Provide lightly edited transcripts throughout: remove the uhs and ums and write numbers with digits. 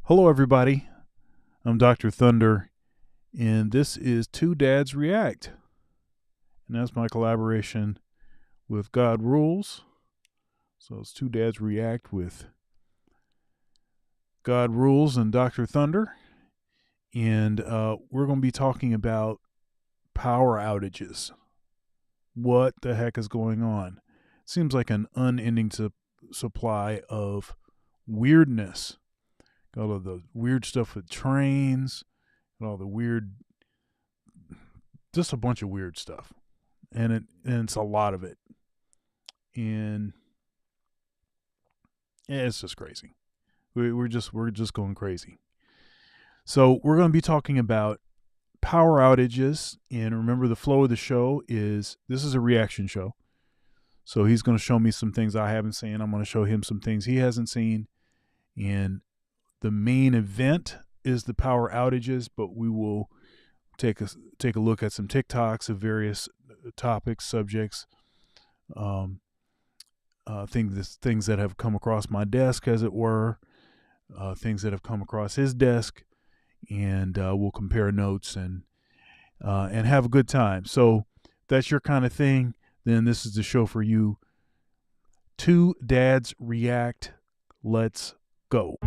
Hello, everybody. I'm Dr. Thunder, and this is Two Dads React. And that's my collaboration with God Rules. So it's Two Dads React with God Rules and Dr. Thunder. And we're going to be talking about power outages. What the heck is going on? Seems like an unending supply of weirdness. Got all of the weird stuff with trains, got all the weird, just a bunch of weird stuff, and it's a lot of it, and it's just crazy. We're just going crazy. So we're going to be talking about power outages, and remember the flow of the show is this is a reaction show. So he's going to show me some things I haven't seen. I'm going to show him some things he hasn't seen, and the main event is the power outages, but we will take a look at some TikToks of various topics, subjects, things that have come across my desk, as it were, things that have come across his desk, and we'll compare notes and have a good time. So if that's your kind of thing, then this is the show for you. Two Dads React. Let's go.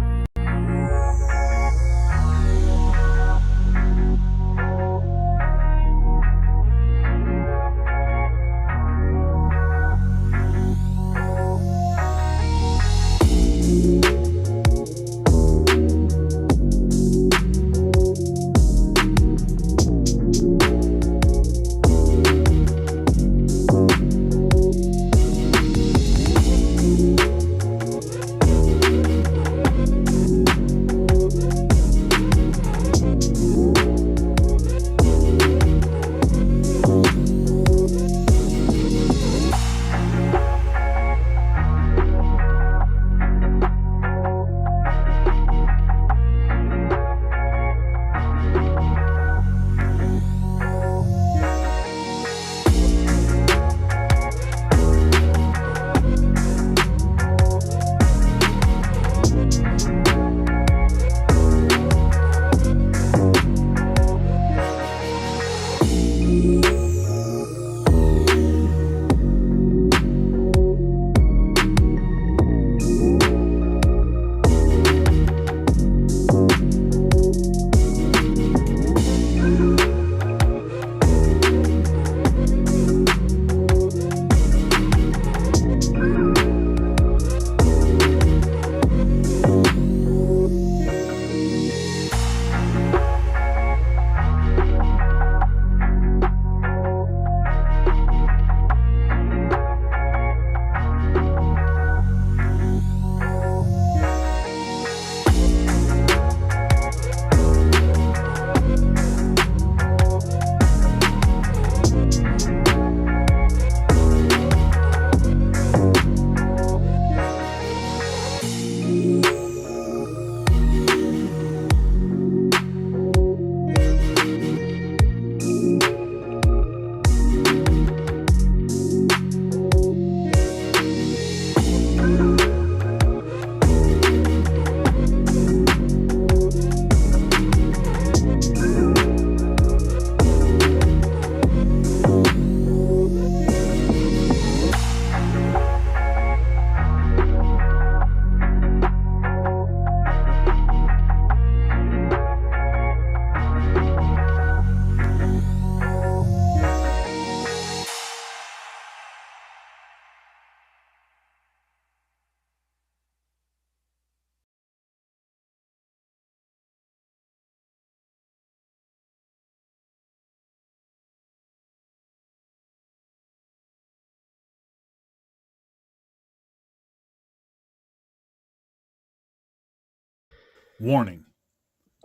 Warning.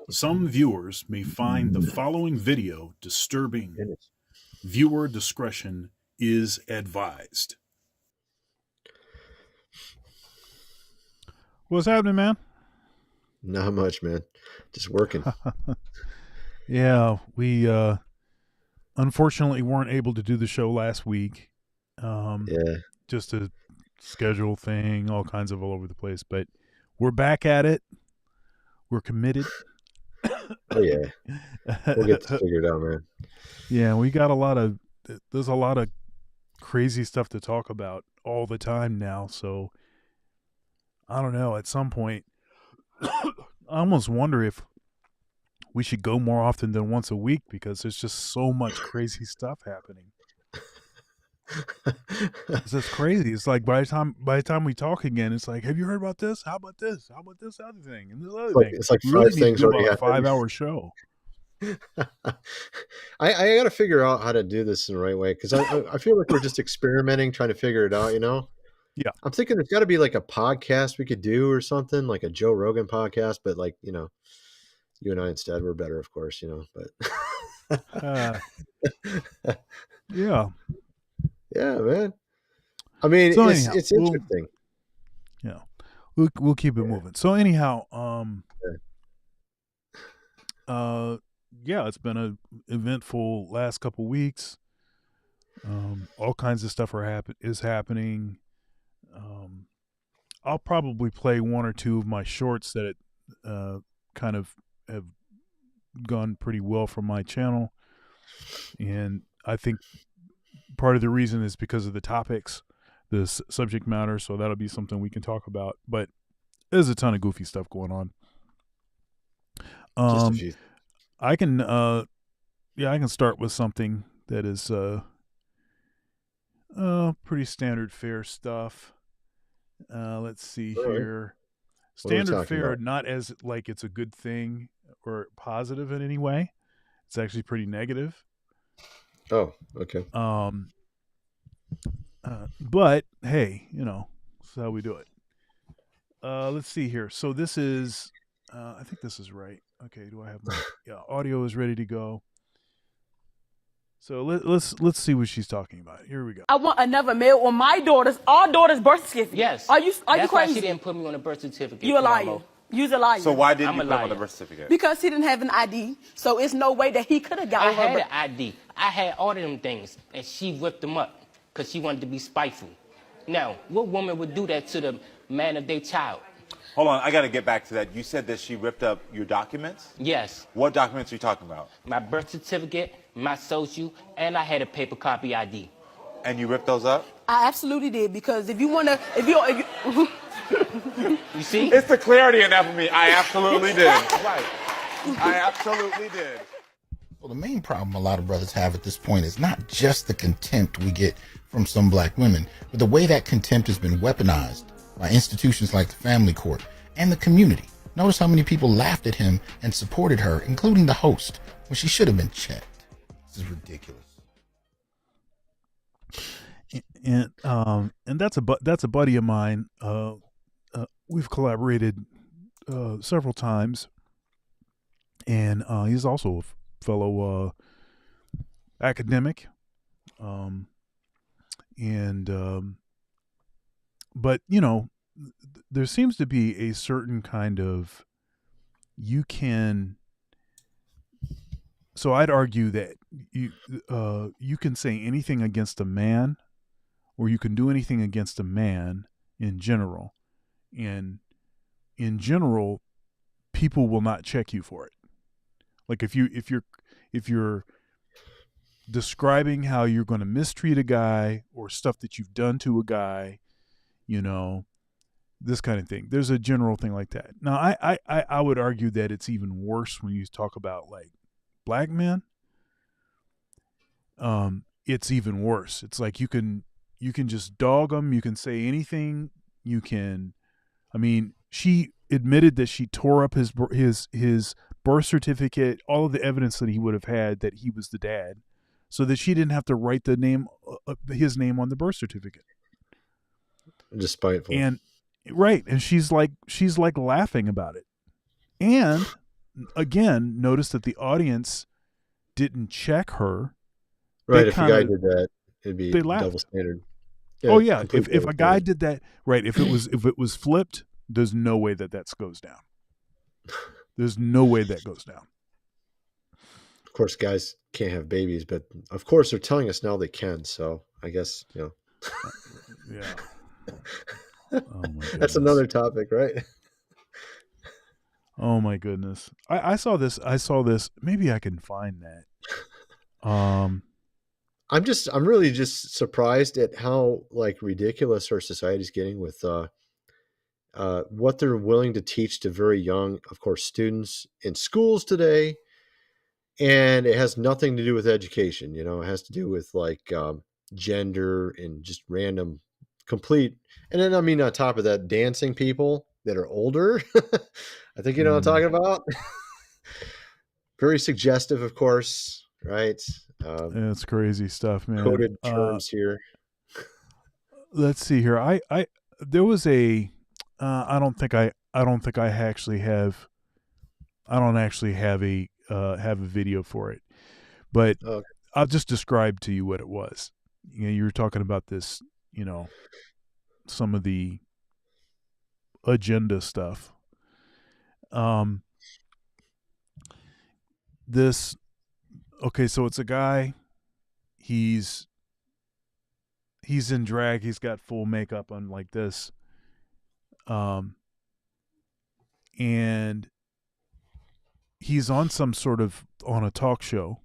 Some viewers may find the following video disturbing. Goodness. Viewer discretion is advised. What's happening, man? Not much, man. Just working. Yeah, we unfortunately weren't able to do the show last week. Yeah. Just a schedule thing, all kinds of all over the place. But we're back at it. We're committed. Oh yeah, we'll get this figured out, man. Yeah, there's a lot of crazy stuff to talk about all the time now. So I don't know. At some point, I almost wonder if we should go more often than once a week because there's just so much crazy stuff happening. It's just crazy. It's like by the time we talk again, it's like, have you heard about this? How about this? How about this other thing and this other thing? It's like We really five need to things do already about a happened. 5-hour show. I got to figure out how to do this in the right way because I feel like we're just experimenting, trying to figure it out. Yeah. I'm thinking there's got to be like a podcast we could do or something, like a Joe Rogan podcast, but like you and I instead we're better, of course, but Yeah. Yeah, man. I mean, So anyhow, it's interesting. We'll keep it moving. So anyhow, it's been a eventful last couple weeks. All kinds of stuff is happening. I'll probably play one or two of my shorts that kind of have gone pretty well for my channel, and I think part of the reason is because of the topics, the subject matter. So that'll be something we can talk about. But there's a ton of goofy stuff going on. Just a few. I can start with something that is pretty standard fare stuff. Let's see here. Standard fare, not as like it's a good thing or positive in any way. It's actually pretty negative. Oh, okay. But hey, that's how we do it. Let's see here. So this is, I think this is right. Okay, do I have my audio is ready to go. So let's see what she's talking about. Here we go. I want another male on our daughter's birth certificate. Yes. Are you That's crazy? why she didn't put me on the birth certificate. You a liar. You's a liar. So why didn't I'm you a put him on liar. the birth certificate? Because he didn't have an ID. So it's no way that he could have I gotten had her. an ID. I had all of them things, and she whipped them up because she wanted to be spiteful. Now, what woman would do that to the man of their child? Hold on, I got to get back to that. You said that she ripped up your documents? Yes. What documents are you talking about? My birth certificate, my social, and I had a paper copy ID. And you ripped those up? I absolutely did, because if you You see? It's the clarity in that for me. I absolutely did. Right. I absolutely did. Well, the main problem a lot of brothers have at this point is not just the contempt we get from some black women, but the way that contempt has been weaponized by institutions like the family court and the community. Notice how many people laughed at him and supported her, including the host, when she should have been checked. This is ridiculous. And that's a buddy of mine. We've collaborated several times, and he's also a fellow academic. But there seems to be a certain kind of So I'd argue that you can say anything against a man, or you can do anything against a man in general, and in general, people will not check you for it. Like if you're describing how you're going to mistreat a guy or stuff that you've done to a guy, this kind of thing. There's a general thing like that. Now, I would argue that it's even worse when you talk about like black men. It's even worse. It's like you can just dog them. You can say anything. You can. I mean, she admitted that she tore up his birth certificate, all of the evidence that he would have had that he was the dad, so that she didn't have to write his name on the birth certificate. Just spiteful. And right, and she's like laughing about it. And again, notice that the audience didn't check her. Right, if a guy did that, it'd be laughed. double standard. Yeah, if a guy did that, right? If it was flipped, there's no way that goes down. There's no way that goes down. Of course, guys can't have babies, but of course they're telling us now they can. So I guess Yeah. Oh my that's another topic, right? Oh my goodness. I saw this. I saw this. Maybe I can find that. I'm really just surprised at how like ridiculous our society's getting with what they're willing to teach to very young, of course, students in schools today. And it has nothing to do with education. You know, it has to do with like gender and just random, complete. And then, I mean, on top of that, dancing people that are older. I think you know what I'm mm, talking about. Very suggestive, of course, right? it's crazy stuff, man. Coded terms here. Let's see here. There was a. I don't think I actually have. I don't actually have a video for it, but Oh, I'll just describe to you what it was. You know, you were talking about this. You know, some of the agenda stuff. Um, this okay, so it's a guy. He's he's in drag. He's got full makeup on like this. Um, and he's on some sort of on a talk show,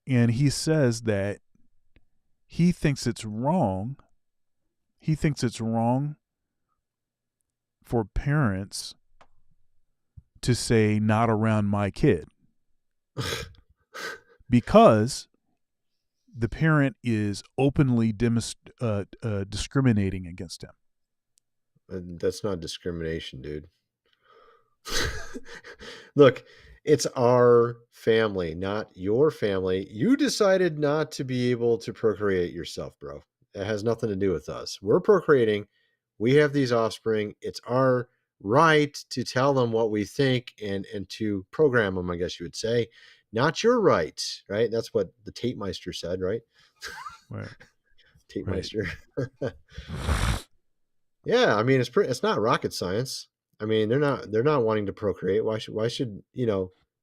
and he says that he thinks it's wrong. He thinks it's wrong for parents to say not around my kid because the parent is openly discriminating against him. that's not discrimination, dude. Look, it's our family, not your family. You decided not to be able to procreate yourself, bro. It has nothing to do with us. We're procreating. We have these offspring. It's our right to tell them what we think and to program them, I guess you would say. Not your right, right? That's what the Tate Meister said, right? Right. Tate Right. Meister. Yeah, I mean it's not rocket science. I mean, they're not wanting to procreate. Why should,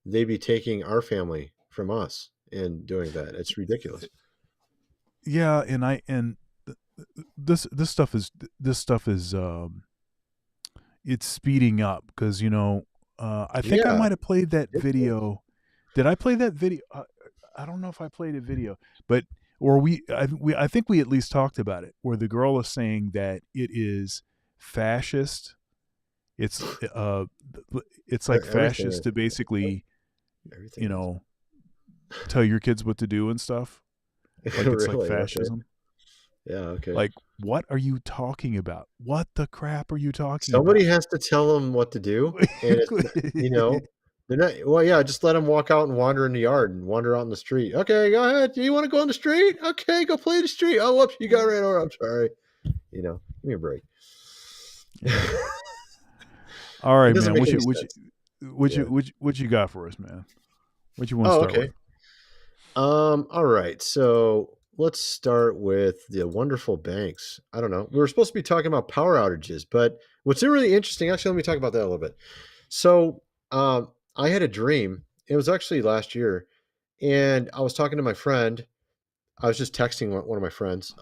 they be taking our family from us and doing that? It's ridiculous. Yeah, and this stuff is it's speeding up because I think I Yeah, might have played that ridiculous. video. Did I play that video? I don't know if I played a video, but or I think we at least talked about it where the girl is saying that it is fascist. It's it's like Everything fascist is. to basically Everything you is. know tell your kids what to do and stuff. Like it's like Really? Okay. fascism. Yeah, okay. Like what are you talking about? What the crap are you talking Somebody about? has to tell them what to do, and you know, they're not. Well, yeah, just let them walk out and wander in the yard and wander out in the street. Okay, go ahead. Do you want to go in the street? Okay, go play the street. Oh, whoops, you got ran over. I'm sorry. Give me a break. Yeah. All It right, doesn't man. make any sense. Yeah. What you got for us, man? What you want to Oh, start okay. with? All right. So let's start with the wonderful banks. I don't know. We were supposed to be talking about power outages, but what's really interesting, actually, let me talk about that a little bit. So I had a dream. It was actually last year, and I was talking to my friend. I was just texting one of my friends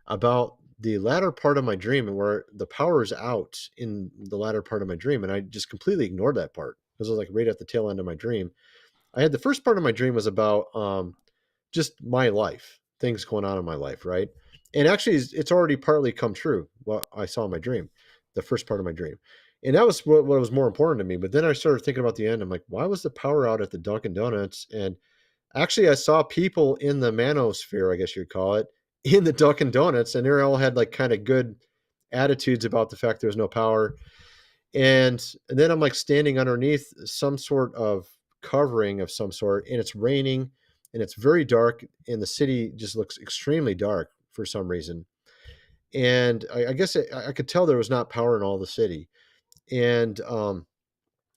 about the latter part of my dream and where the power is out in the latter part of my dream. And I just completely ignored that part because it was like right at the tail end of my dream. I had the first part of my dream was about just my life, things going on in my life, right? And actually, it's already partly come true what I saw in my dream, the first part of my dream. And that was what was more important to me. But then I started thinking about the end. I'm like, why was the power out at the Dunkin' Donuts? And actually, I saw people in the manosphere, I guess you'd call it, in the Dunkin' Donuts, and they all had like kind of good attitudes about the fact there was no power. And then I'm like standing underneath some sort of covering of some sort, and it's raining, and it's very dark, and the city just looks extremely dark for some reason. And I guess I could tell there was not power in all the city. And I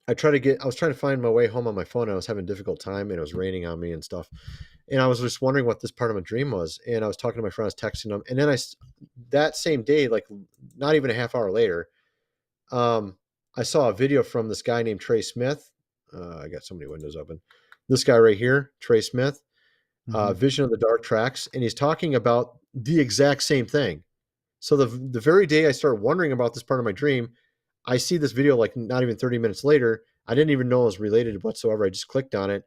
was trying to find my way home on my phone. And I was having a difficult time, and it was raining on me and stuff. And I was just wondering what this part of my dream was. And I was talking to my friend, I was texting them, and then that same day, like not even a half hour later, um, I saw a video from this guy named Trey Smith. I got so many windows open. This guy right here, Trey Smith, Mm-hmm. Vision of the Dark Tracks, and he's talking about the exact same thing. So the very day I started wondering about this part of my dream, I see this video like not even 30 minutes later. I didn't even know it was related whatsoever. I just clicked on it.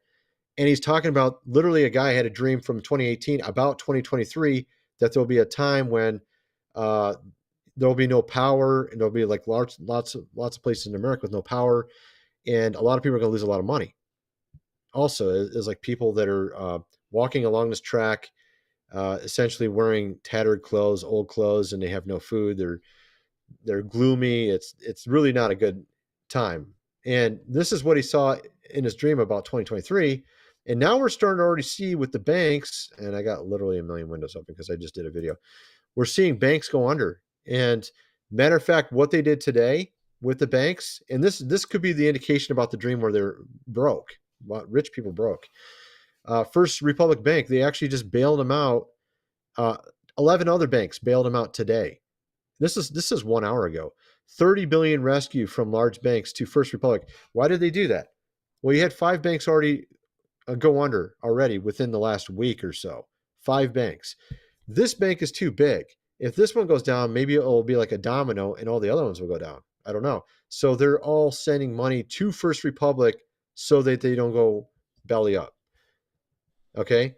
And he's talking about literally a guy had a dream from 2018 about 2023 that there'll be a time when there'll be no power, and there'll be like lots of places in America with no power, and a lot of people are going to lose a lot of money. Also, is like people that are walking along this track, essentially wearing tattered clothes, old clothes, and they have no food. They're gloomy. It's really not a good time. And this is what he saw in his dream about 2023. And now we're starting to already see with the banks, and I got literally a million windows open because I just did a video. We're seeing banks go under. And matter of fact, what they did today with the banks, and this could be the indication about the dream where they're broke, what rich people broke. First Republic Bank, they actually just bailed them out. 11 other banks bailed them out today. This is 1 hour ago. 30 billion rescue from large banks to First Republic. Why did they do that? Well, you had 5 banks already go under already within the last week or so. 5 banks. This bank is too big. If this one goes down, maybe it will be like a domino and all the other ones will go down. I don't know. So they're all sending money to First Republic so that they don't go belly up. Okay.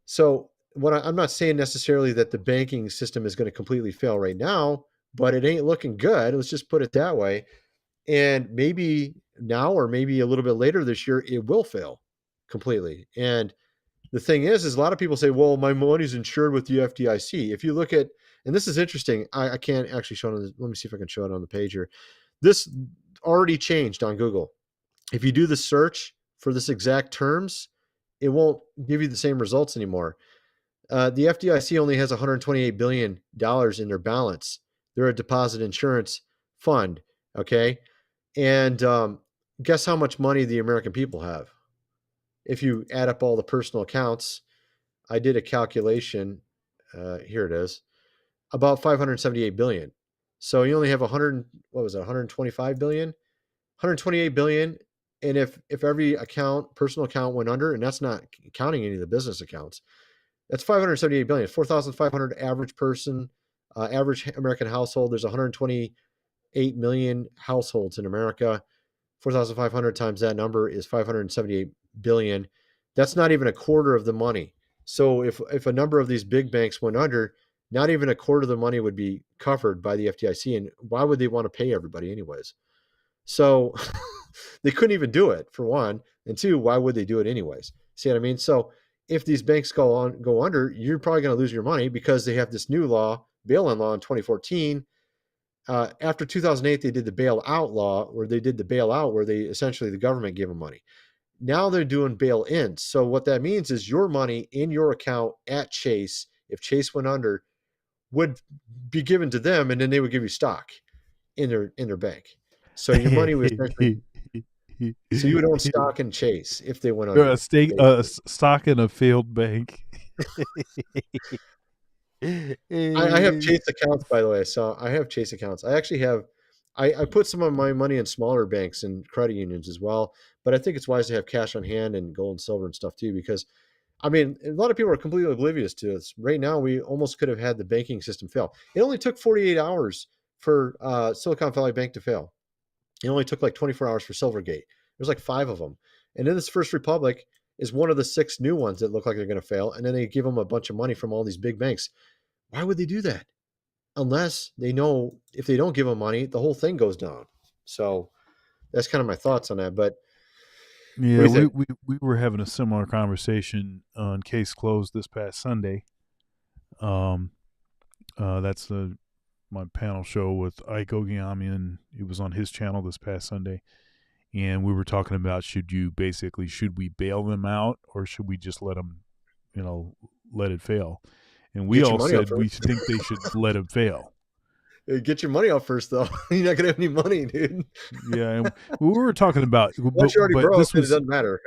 So I'm not saying necessarily that the banking system is going to completely fail right now, but it ain't looking good. Let's just put it that way. And maybe now, or maybe a little bit later this year, it will fail completely. And the thing is a lot of people say, well, my money's insured with the FDIC. If you look at, and this is interesting, I can't actually show it. Let me see if I can show it on the page here. This already changed on Google. If you do the search for this exact terms, it won't give you the same results anymore. The FDIC only has $128 billion in their balance. They're a deposit insurance fund. Okay. And guess how much money the American people have? If you add up all the personal accounts, I did a calculation. Here it is, about 578 billion. So you only have 125 billion, 128 billion. And if every personal account went under, and that's not counting any of the business accounts, that's 578 billion, 4,500 average person, average American household. There's 128 million households in America. 4,500 times that number is 578 billion. That's not even a quarter of the money. So if a number of these big banks went under, not even a quarter of the money would be covered by the FDIC. And why would they want to pay everybody anyways? So they couldn't even do it, for one. And two, why would they do it anyways? See what I mean? So if these banks go under, you're probably going to lose your money because they have this new law, bail-in law in 2014. After 2008, they did the bailout law, where they did the bailout, where they essentially the government gave them money. Now they're doing bail-in. So what that means is your money in your account at Chase, if Chase went under, would be given to them, and then they would give you stock in their bank. So your money was essentially, so you would own stock in Chase if they went under. Stock in a failed bank. I have Chase accounts, by the way. So I have Chase accounts. I actually have, I put some of my money in smaller banks and credit unions as well. But I think it's wise to have cash on hand and gold and silver and stuff too, because I mean, a lot of people are completely oblivious to this. Right now, we almost could have had the banking system fail. It only took 48 hours for Silicon Valley Bank to fail. It only took like 24 hours for Silvergate. There's like 5 of them. And then this First Republic is one of the 6 new ones that look like they're going to fail. And then they give them a bunch of money from all these big banks. Why would they do that? Unless they know if they don't give them money, the whole thing goes down. So that's kind of my thoughts on that. But yeah, we were having a similar conversation on Case Closed this past Sunday. That's my panel show with Ike Ogiamian. It was on his channel this past Sunday. And we were talking about should we bail them out, or should we just let them, let it fail? And we all said we think they should let them fail. Get your money out first, though. You're not going to have any money, dude. Yeah, and we were talking about. Once you're already broke, it doesn't matter.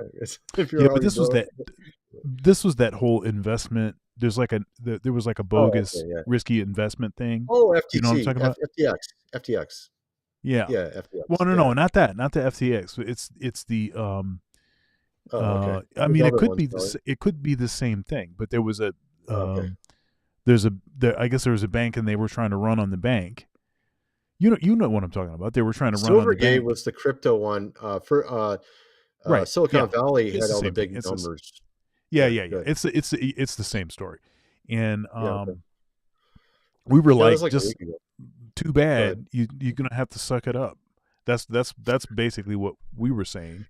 But this was that whole investment. There was like a bogus, risky investment thing. Oh, FTC. You know what I'm talking about? FTX. Yeah. Yeah, FTX. Well, no, not that. Not the FTX. It's the. Okay. I mean, it could be the same thing, but there was a. I guess there was a bank, and they were trying to run on the bank, You know what I'm talking about. They were trying to run on the Silvergate bank. was the crypto one. Right. Silicon Yeah. Valley It's had the all the same thing. big numbers. Yeah, Yeah, yeah, yeah. good. It's the same story. And Yeah, okay. we were That was like, like a just week ago. too Go ahead. bad. You're gonna have to suck it up. That's basically what we were saying.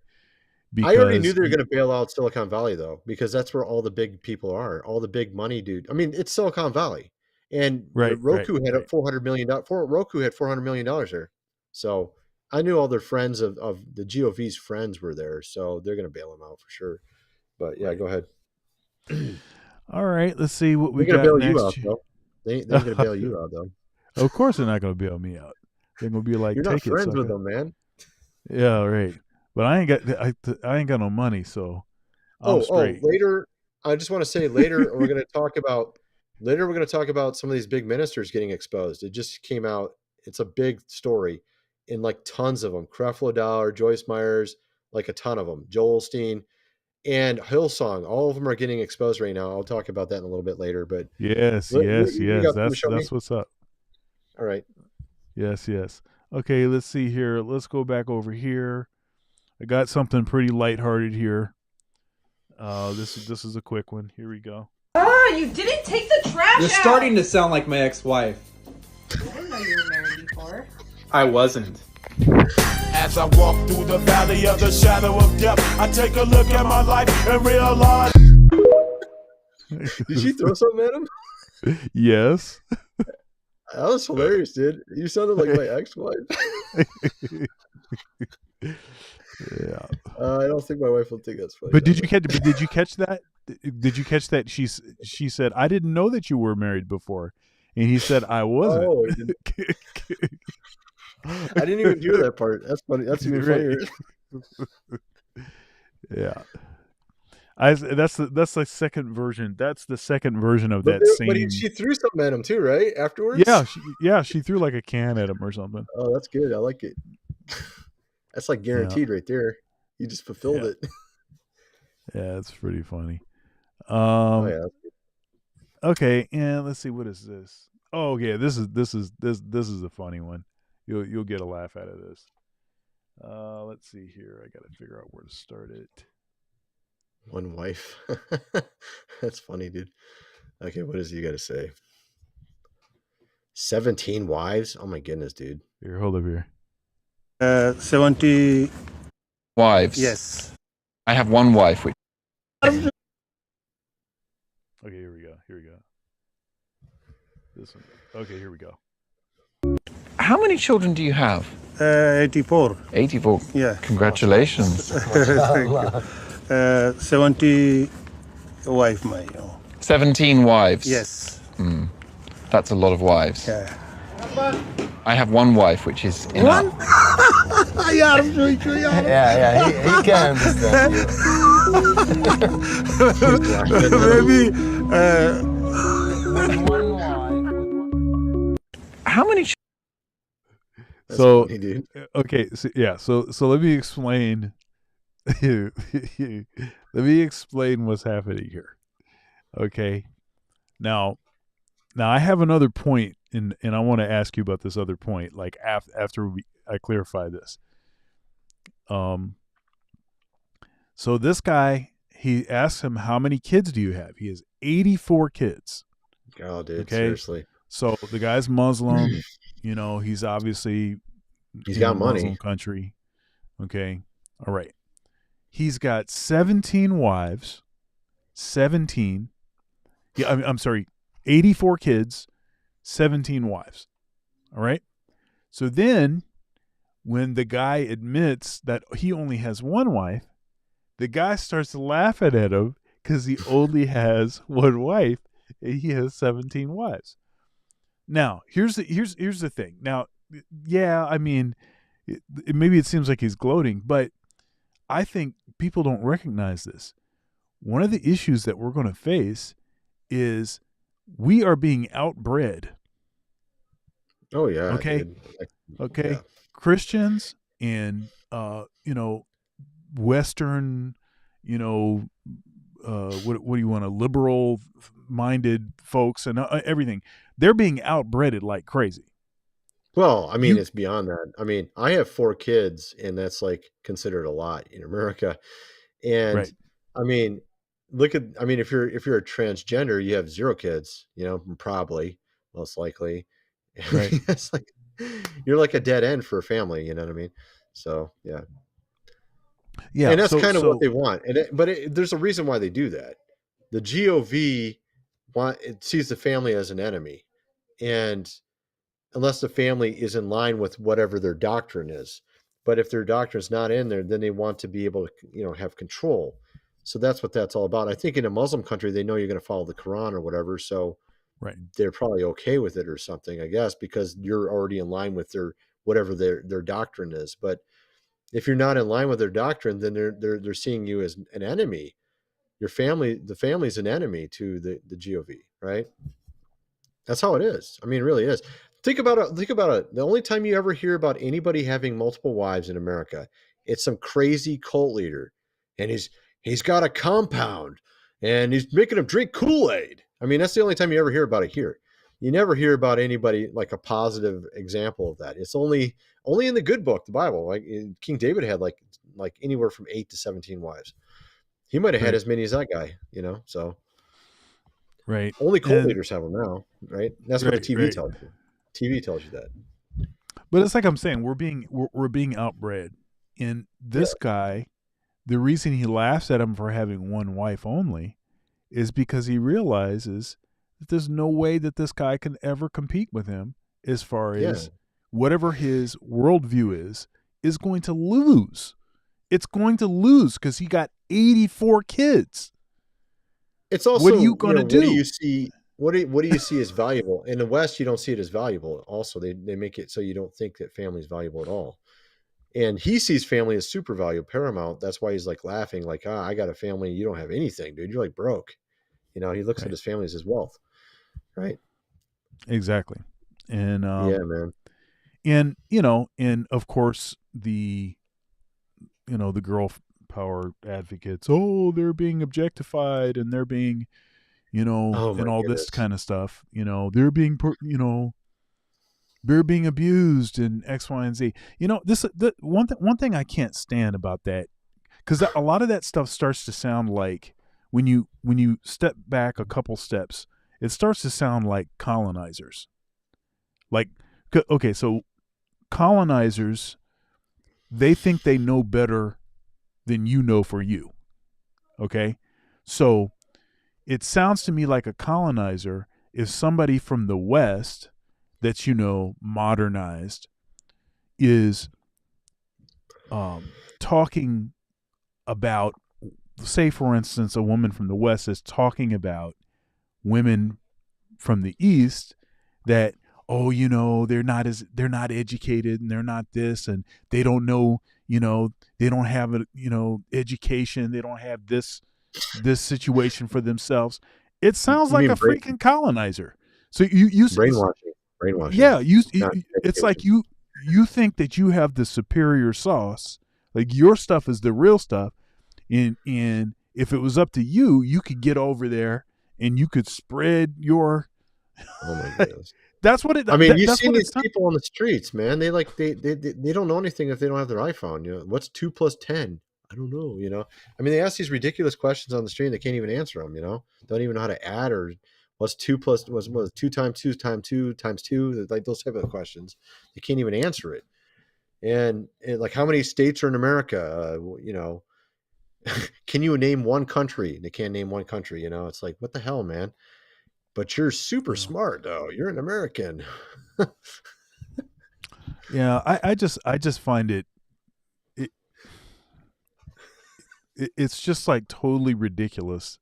I already knew Because they were going to bail out Silicon Valley though, because that's where all the big people are, all the big money, dude. I mean, it's Silicon Valley, and right, right, Roku had a right, $400 million. Roku had $400 million there, so I knew all their friends of the GOV's friends were there, so they're going to bail them out for sure. But yeah, right. go ahead. All right, let's see what we They're going to got bail you out next. though. They ain't going to bail you out though. Of course, they're not gonna bail me out. They're gonna be like, You're not take it, friends with sucker. them, man. Yeah, right. But I ain't got no money, so I'm Oh, straight. later. I just want to say later we're going to talk about some of these big ministers getting exposed. It just came out. It's a big story, and like tons of them. Creflo Dollar, Joyce Myers, like a ton of them. Joel Osteen and Hillsong. All of them are getting exposed right now. I'll talk about that in a little bit later. But Yes, what yes, you yes. got to show me? That's what's up. All right. Yes, yes. Okay, let's see here. Let's go back over here. I got something pretty lighthearted here. This is a quick one. Here we go. Oh, you didn't take the trash You're out! starting to sound like my ex-wife. I didn't know you were married before. I wasn't. As I walk through the valley of the shadow of death, I take a look at my life and realize. Did you throw something at him? Yes. That was hilarious, dude. You sounded like my ex-wife. Yeah. I don't think my wife will think that's funny. But did you catch that? Did you catch that? She said, "I didn't know that you were married before," and he said, "I wasn't." Oh, I didn't even hear that part. That's funny. That's even funnier. Yeah. That's the second version. That's the second version of But, that but same. she threw something at him too, right? Afterwards. Yeah. She threw like a can at him or something. Oh, that's good. I like it. That's like guaranteed right there. You just fulfilled it. Yeah, it's pretty funny. Oh yeah. Okay, and let's see, what is this? Oh yeah, this is a funny one. You'll get a laugh out of this. Let's see here. I got to figure out where to start it. One wife. That's funny, dude. Okay, what does he got to say? 17 wives? Oh my goodness, dude. Here, hold up here. 70 wives. Yes. I have one wife. Which... Okay, here we go. This one. Okay, here we go. How many children do you have? 84. 84. Yeah. Congratulations. Thank you. 70 wife, my. 17 wives. Yes. That's a lot of wives. Yeah. I have one wife, which is enough. Yeah, He can understand maybe. How many? That's So funny, dude. okay, so let me explain. Let me explain what's happening here. Okay, now I have another point, and I want to ask you about this other point. Like after I clarify this. So this guy, he asks him, how many kids do you have? He has 84 kids. Oh, dude, Okay. seriously. So the guy's Muslim. He's obviously He's in got a money. Muslim country. Okay. All right. He's got 17 wives. 17. Yeah, I'm sorry. 84 kids, 17 wives. All right. So then when the guy admits that he only has one wife, the guy starts laughing at him because he only has one wife and he has 17 wives. Now, here's the thing. Now, yeah, I mean, maybe it seems like he's gloating, but I think people don't recognize this. One of the issues that we're going to face is we are being outbred. Oh yeah. Okay. Dude. Okay. Yeah. Christians and Western, what do you want, liberal minded folks and everything, they're being outbreded like crazy. Well, I mean, You it's beyond that. I mean, I have 4 kids, and that's, like, considered a lot in America, and, right, I mean, look at I mean, if you're a transgender, you have 0 kids, probably, most likely. right. It's like you're like a dead end for a family, you know what I mean? So, yeah. Yeah. And that's So kind of what so they want, but there's a reason why they do that. The GOV it sees the family as an enemy, and unless the family is in line with whatever their doctrine is. But if their doctrine is not in there, then they want to be able to, have control. So that's what that's all about. I think in a Muslim country, they know you're going to follow the Quran or whatever, so right, they're probably okay with it or something, I guess, because you're already in line with their whatever their doctrine is. But if you're not in line with their doctrine, then they're seeing you as an enemy. The family's an enemy to the GOV, right? That's how it is. I mean, it really is. Think about it. Think about it. The only time you ever hear about anybody having multiple wives in America, it's some crazy cult leader, and he's got a compound, and he's making them drink Kool-Aid. I mean, that's the only time you ever hear about it here. You never hear about anybody like a positive example of that. It's only in the good book, the Bible. Like King David had like anywhere from 8 to 17 wives. He might have had right, as many as that guy. So right. only cult And leaders have them now, right? That's what the right, TV right. tells you. TV tells you that. But it's like I'm saying, we're being outbred. And Yeah, this guy, the reason he laughs at him for having one wife only is because he realizes that there's no way that this guy can ever compete with him as far yeah. as whatever his worldview is going to lose. It's going to lose because he got 84 kids. It's What are you also, going to what do you do? see? What do you see as valuable in the West? You don't see it as valuable. Also, they make it so you don't think that family is valuable at all. And he sees family as super valuable, paramount. That's why he's like laughing, like, I got a family. You don't have anything, dude. You're like broke. He looks at Right. his family as his wealth, right? Exactly. And Yeah, man. and of course the girl power advocates, oh, they're being objectified and they're being, Oh my and all this goodness. kind of stuff, they're being they're being abused and X, Y, and Z. The one thing I can't stand about that, because a lot of that stuff starts to sound like when you step back a couple steps, it starts to sound like colonizers. Like, okay, so colonizers, they think they know better than you know for you. Okay, so it sounds to me like a colonizer is somebody from the West that's modernized, is talking about, say for instance, a woman from the West is talking about women from the East that, oh, they're not educated and they're not this and they don't know, they don't have a, education, they don't have this situation for themselves. It sounds You like mean a freaking colonizer. So you brainwashing? Brainwashing, yeah, not it's like education. you think that you have the superior sauce, like your stuff is the real stuff, and if it was up to you, you could get over there and you could spread your. Oh my goodness. That's what it. I mean, you've That's seen what these it's. people on the streets, man. They like they don't know anything if they don't have their iPhone. What's 2 plus 10? I don't know. I mean, they ask these ridiculous questions on the street and they can't even answer them. Don't even know how to add or what's 2 plus was 2 times 2 times 2 times 2, like those type of questions. They can't even answer it. And like, how many states are in America? Can you name one country? They can't name one country. It's like, what the hell, man? But you're super Yeah, smart, though. You're an American. yeah. I just find it it's just like totally ridiculous.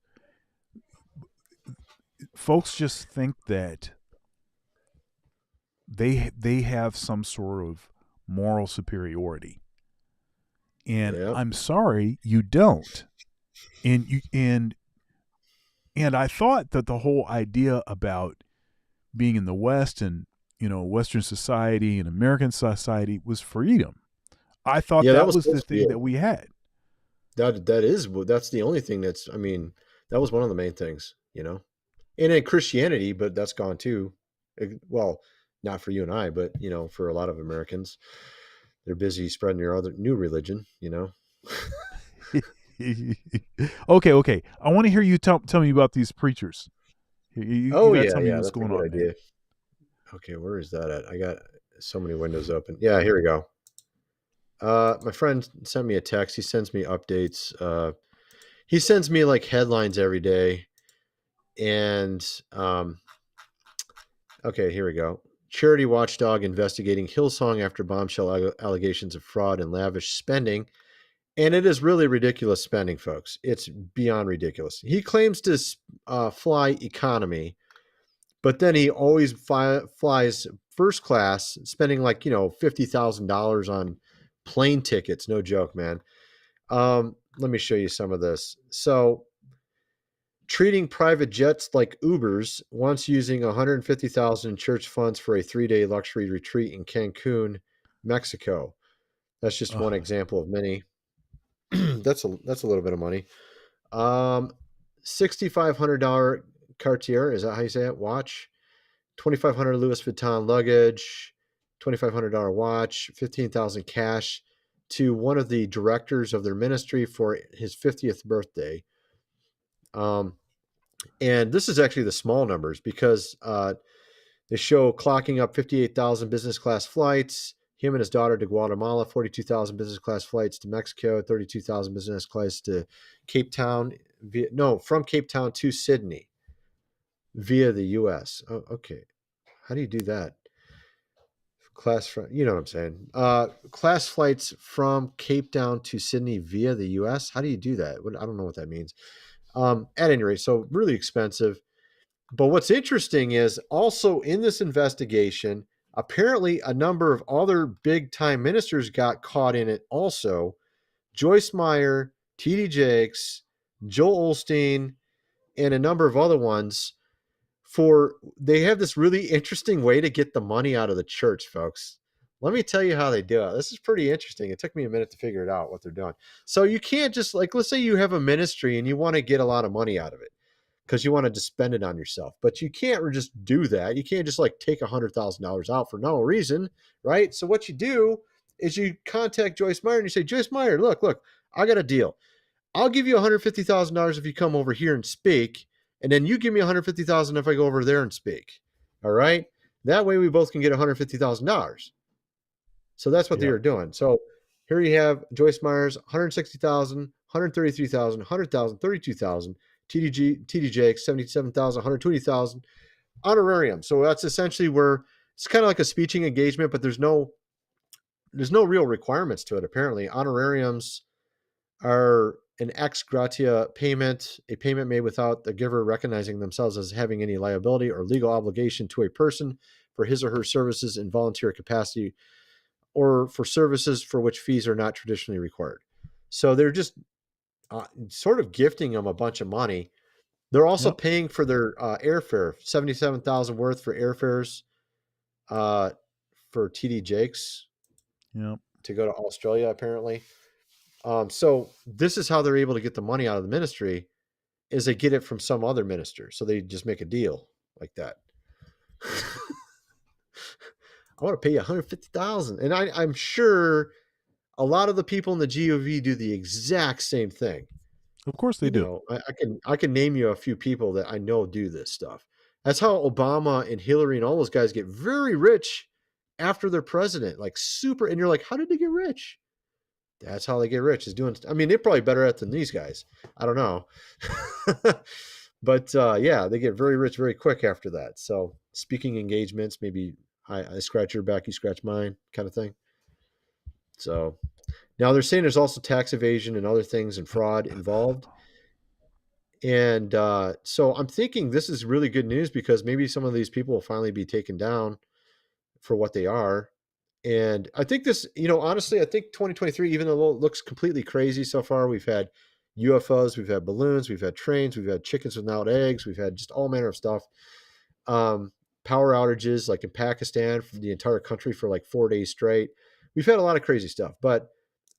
Folks just think that they have some sort of moral superiority, and Yep. I'm sorry, you don't. And I thought that the whole idea about being in the West and Western society and American society was freedom. I thought Yeah, that that was was the supposed to be thing it. that we had. That's the only thing I mean, that was one of the main things. And in Christianity, but that's gone too. Well, Not for you and I, but for a lot of Americans, they're busy spreading your other new religion. Okay. I want to hear you tell me about these preachers. You Oh got to yeah, tell me yeah, what's that's a going good on, man. idea. Okay, where is that at? I got so many windows open. Yeah, here we go. My friend sent me a text. He sends me updates. He sends me like headlines every day. And okay, here we go. Charity watchdog investigating Hillsong after bombshell allegations of fraud and lavish spending. And it is really ridiculous spending, folks. It's beyond ridiculous. He claims to fly economy, but then he always flies first class, spending like, $50,000 on plane tickets. No joke, man. Let me show you some of this. So, treating private jets like Ubers, once using 150,000 in church funds for a 3-day luxury retreat in Cancun, Mexico. That's just one example of many. That's a little bit of money. $6,500 Cartier, is that how you say it? Watch. 2,500 Louis Vuitton luggage, $2,500 watch, 15,000 cash to one of the directors of their ministry for his 50th birthday. And this is actually the small numbers because they show clocking up 58,000 business class flights. Him and his daughter to Guatemala, 42,000 business class flights to Mexico, 32,000 business class to Cape Town. From Cape Town to Sydney via the U.S. Oh, okay. How do you do that? You know what I'm saying? Class flights from Cape Town to Sydney via the U.S. How do you do that? I don't know what that means. At any rate, so really expensive. But what's interesting is also in this investigation, apparently a number of other big time ministers got caught in it also. Joyce Meyer, T.D. Jakes, Joel Osteen, and a number of other ones they have this really interesting way to get the money out of the church, folks. Let me tell you how they do it. This is pretty interesting. It took me a minute to figure it out what they're doing. So you can't just let's say you have a ministry and you want to get a lot of money out of it because you want to just spend it on yourself, but you can't just do that. You can't just take $100,000 out for no reason, right? So what you do is you contact Joyce Meyer and you say, Joyce Meyer, look, I got a deal. I'll give you $150,000 if you come over here and speak, and then you give me $150,000 if I go over there and speak. All right, that way we both can get $150,000. So that's what they were doing. So here you have Joyce Myers, 160,000, 133,000, 100,000, 32,000. TD Jakes, 77,000, 120,000 honorarium. So that's essentially where it's kind of like a speaking engagement, but there's no real requirements to it. Apparently, honorariums are an ex gratia payment, a payment made without the giver recognizing themselves as having any liability or legal obligation to a person for his or her services in volunteer capacity or for services for which fees are not traditionally required. So they're just sort of gifting them a bunch of money. They're also paying for their airfare, 77,000 worth for airfares for TD Jakes to go to Australia, apparently. So this is how they're able to get the money out of the ministry is they get it from some other minister. So they just make a deal like that. I want to pay you 150,000. And I'm sure a lot of the people in the GOV do the exact same thing. Of course they do. I can name you a few people that I know do this stuff. That's how Obama and Hillary and all those guys get very rich after they're president, like super. And you're like, how did they get rich? That's how they get rich is doing. I mean, they're probably better at it than these guys. I don't know. But yeah, they get very rich very quick after that. So speaking engagements, maybe I scratch your back, you scratch mine kind of thing. So now they're saying there's also tax evasion and other things and fraud involved. And so I'm thinking this is really good news because maybe some of these people will finally be taken down for what they are. And I think this, honestly, I think 2023, even though it looks completely crazy so far, we've had UFOs, we've had balloons, we've had trains, we've had chickens without eggs, we've had just all manner of stuff. Power outages, like in Pakistan, for the entire country for like 4 days straight. We've had a lot of crazy stuff, but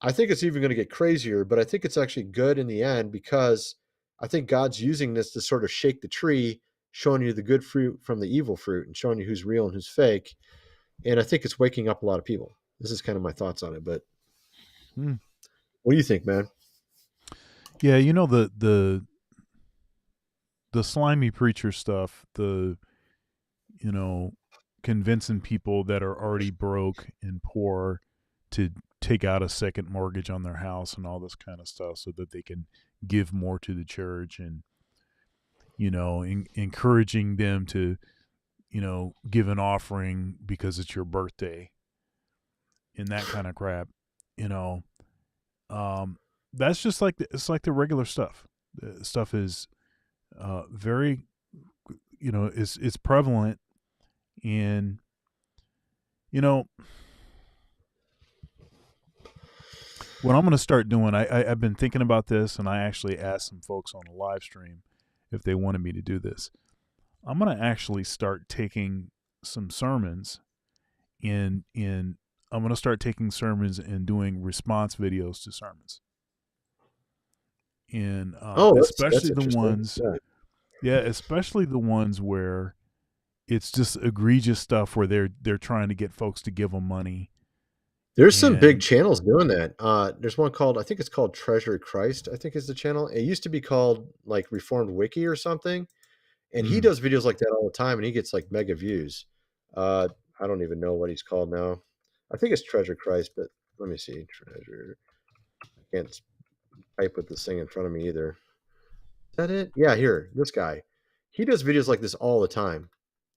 I think it's even going to get crazier. But I think it's actually good in the end because I think God's using this to sort of shake the tree showing you the good fruit from the evil fruit and showing you who's real and who's fake. And I think it's waking up a lot of people. This is kind of my thoughts on it, but what do you think, man? Yeah, the slimy preacher stuff, the convincing people that are already broke and poor to take out a second mortgage on their house and all this kind of stuff so that they can give more to the church, and encouraging them to give an offering because it's your birthday and that kind of crap. you know that's just like it's like the regular stuff. The stuff is very it's prevalent. And what I'm going to start doing, I've been thinking about this, and I actually asked some folks on a live stream if they wanted me to do this. I'm going to actually start taking some sermons in I'm going to start taking sermons and doing response videos to sermons. And especially that's the ones, especially the ones where it's just egregious stuff where they're trying to get folks to give them money. There's some big channels doing that. There's one called, I think it's called Treasure Christ, I think is the channel. It used to be called like Reformed Wiki or something. And he does videos like that all the time, and he gets like mega views. I don't even know what he's called now. I think it's Treasure Christ, but let me see. Treasure. I can't type with this thing in front of me either. Is that it? Yeah, here, this guy. He does videos like this all the time.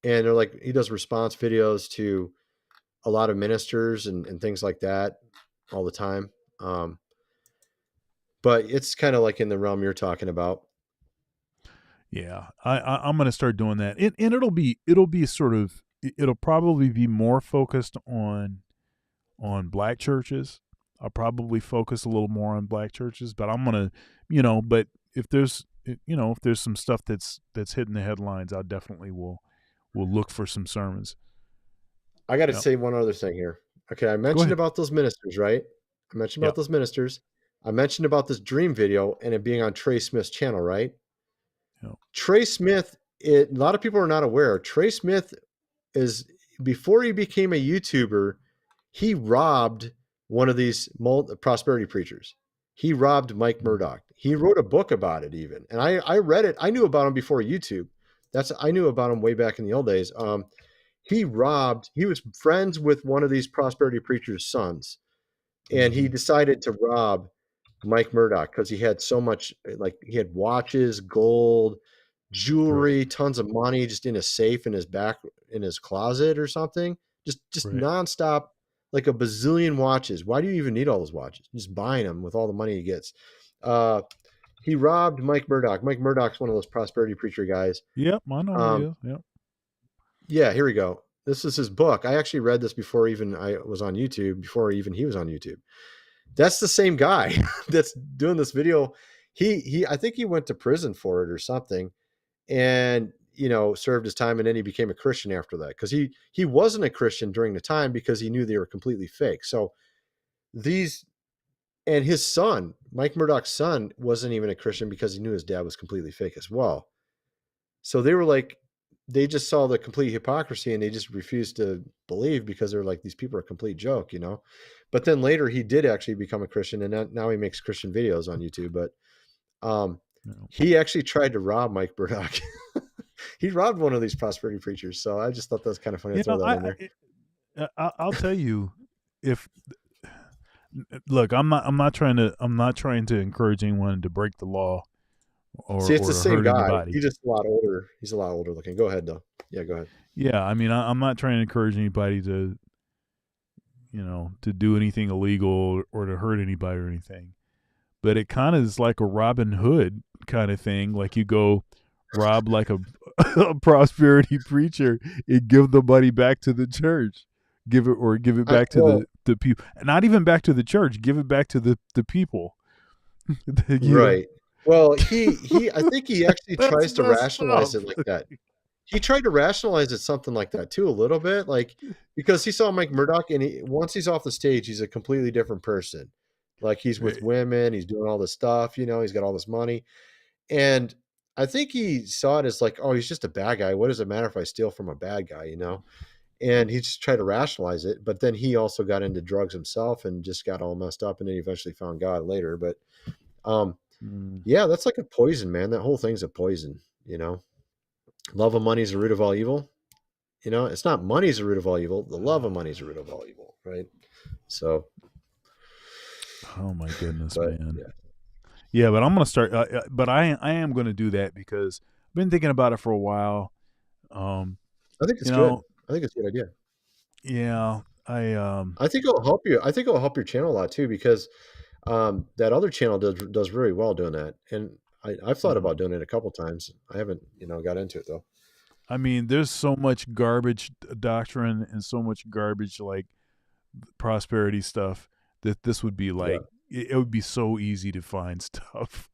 And they're like, he does response videos to a lot of ministers and things like that all the time. But it's kind of like in the realm you're talking about. Yeah, I'm going to start doing that, and it'll be sort of, it'll probably be more focused on black churches. I'll probably focus a little more on black churches, but I'm gonna, but if there's some stuff that's hitting the headlines, I definitely will look for some sermons. I got to say one other thing here. Okay, I mentioned about those ministers, right? I mentioned about those ministers. I mentioned about this dream video and it being on Trey Smith's channel, right? Trey Smith, a lot of people are not aware. Trey Smith is, before he became a YouTuber, he robbed one of these prosperity preachers. He robbed Mike Murdoch. He wrote a book about it even. And I read it. I knew about him before YouTube. I knew about him way back in the old days. He was friends with one of these prosperity preachers' sons. And he decided to rob Mike Murdoch because he had so much, like he had watches, gold, jewelry, tons of money just in a safe in his closet or something. Just nonstop, like a bazillion watches. Why do you even need all those watches? Just buying them with all the money he gets. He robbed Mike Murdoch. Mike Murdoch's one of those prosperity preacher guys. Yep, I know who he is. Yep. Yeah, here we go. This is his book. I actually read this before even I was on YouTube, before even he was on YouTube. That's the same guy that's doing this video. I think he went to prison for it or something, and served his time, and then he became a Christian after that, because he wasn't a Christian during the time because he knew they were completely fake. So and his son, Mike Murdoch's son, wasn't even a Christian because he knew his dad was completely fake as well. So they just saw the complete hypocrisy and they just refused to believe because they're like, these people are a complete joke, But then later he did actually become a Christian, and now he makes Christian videos on YouTube. But he actually tried to rob Mike Murdoch. He robbed one of these prosperity preachers. So I just thought that was kind of funny to throw that in there. I'll tell you, look, I'm not trying to encourage anyone to break the law. See, it's the same guy. Anybody. He's just a lot older. He's a lot older looking. Go ahead, though. Yeah, go ahead. Yeah, I mean, I'm not trying to encourage anybody to, to do anything illegal or to hurt anybody or anything. But it kind of is like a Robin Hood kind of thing. Like you go rob like a prosperity preacher and give the money back to the church. Give it back to the people. Not even back to the church. Give it back to the people. Right. Well, I think he actually tries to rationalize it like that. He tried to rationalize it something like that too, a little bit, like, because he saw Mike Murdoch, and once he's off the stage, he's a completely different person. Like he's with women, he's doing all this stuff, he's got all this money. And I think he saw it as like, oh, he's just a bad guy. What does it matter if I steal from a bad guy, you know? And he just tried to rationalize it, but then he also got into drugs himself and just got all messed up, and then he eventually found God later. But yeah, that's like a poison, man. That whole thing's a poison, you know. Love of money is the root of all evil. You know, it's not money's the root of all evil. The love of money is the root of all evil, right? So, Oh my goodness, but man. yeah. Yeah, but I'm gonna start. But I am gonna do that because I've been thinking about it for a while. I think it's You good. know, I think it's a good idea. yeah, I think it'll help you. I think it'll help your channel a lot too, because that other channel does really well doing that. And I've thought about doing it a couple times. I haven't, got into it though. I mean, there's so much garbage doctrine and so much garbage like prosperity stuff that this would be like it would be so easy to find stuff.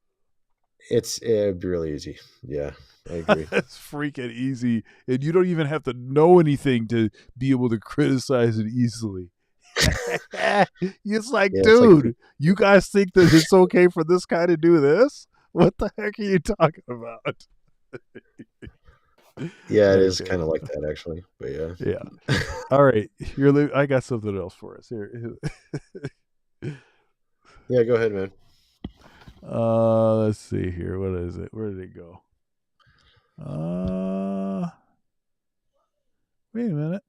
It'd be really easy. Yeah, I agree. It's freaking easy, and you don't even have to know anything to be able to criticize it easily. It's like, Yeah, dude, you guys think that it's okay for this guy to do this? What the heck are you talking about? Yeah, it is kind of like that actually. But yeah. Yeah. All right, here I got something else for us here. Yeah, go ahead, man. Let's see here. What is it? Where did it go? Wait a minute.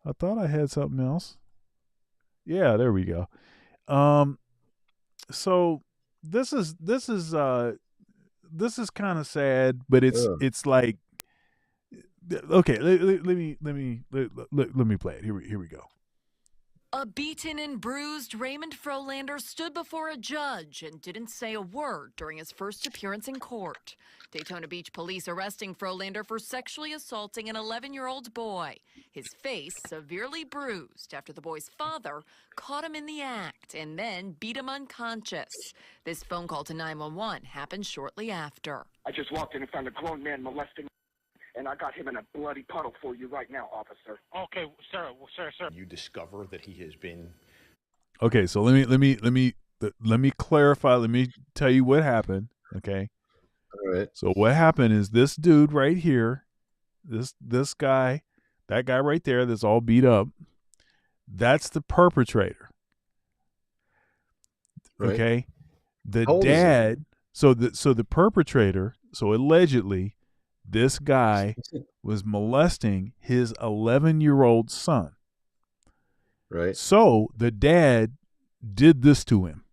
I thought I had something else. Yeah, there we go. So this is kind of sad, but it's like, okay. Let me play it. Here we go. A beaten and bruised Raymond Frolander stood before a judge and didn't say a word during his first appearance in court. Daytona Beach police arresting Frolander for sexually assaulting an 11-year-old boy. His face severely bruised after the boy's father caught him in the act and then beat him unconscious. This phone call to 911 happened shortly after. I just walked in and found a grown man molesting, and I got him in a bloody puddle for you right now, officer. Okay, sir. You discover that he has been. Okay, so let me clarify. Let me tell you what happened. Okay. All right. So what happened is this dude right here, this guy, that guy right there that's all beat up, that's the perpetrator. Right. Okay. The How old is he? dad, so the perpetrator, so allegedly this guy was molesting his 11-year-old son. Right. So the dad did this to him.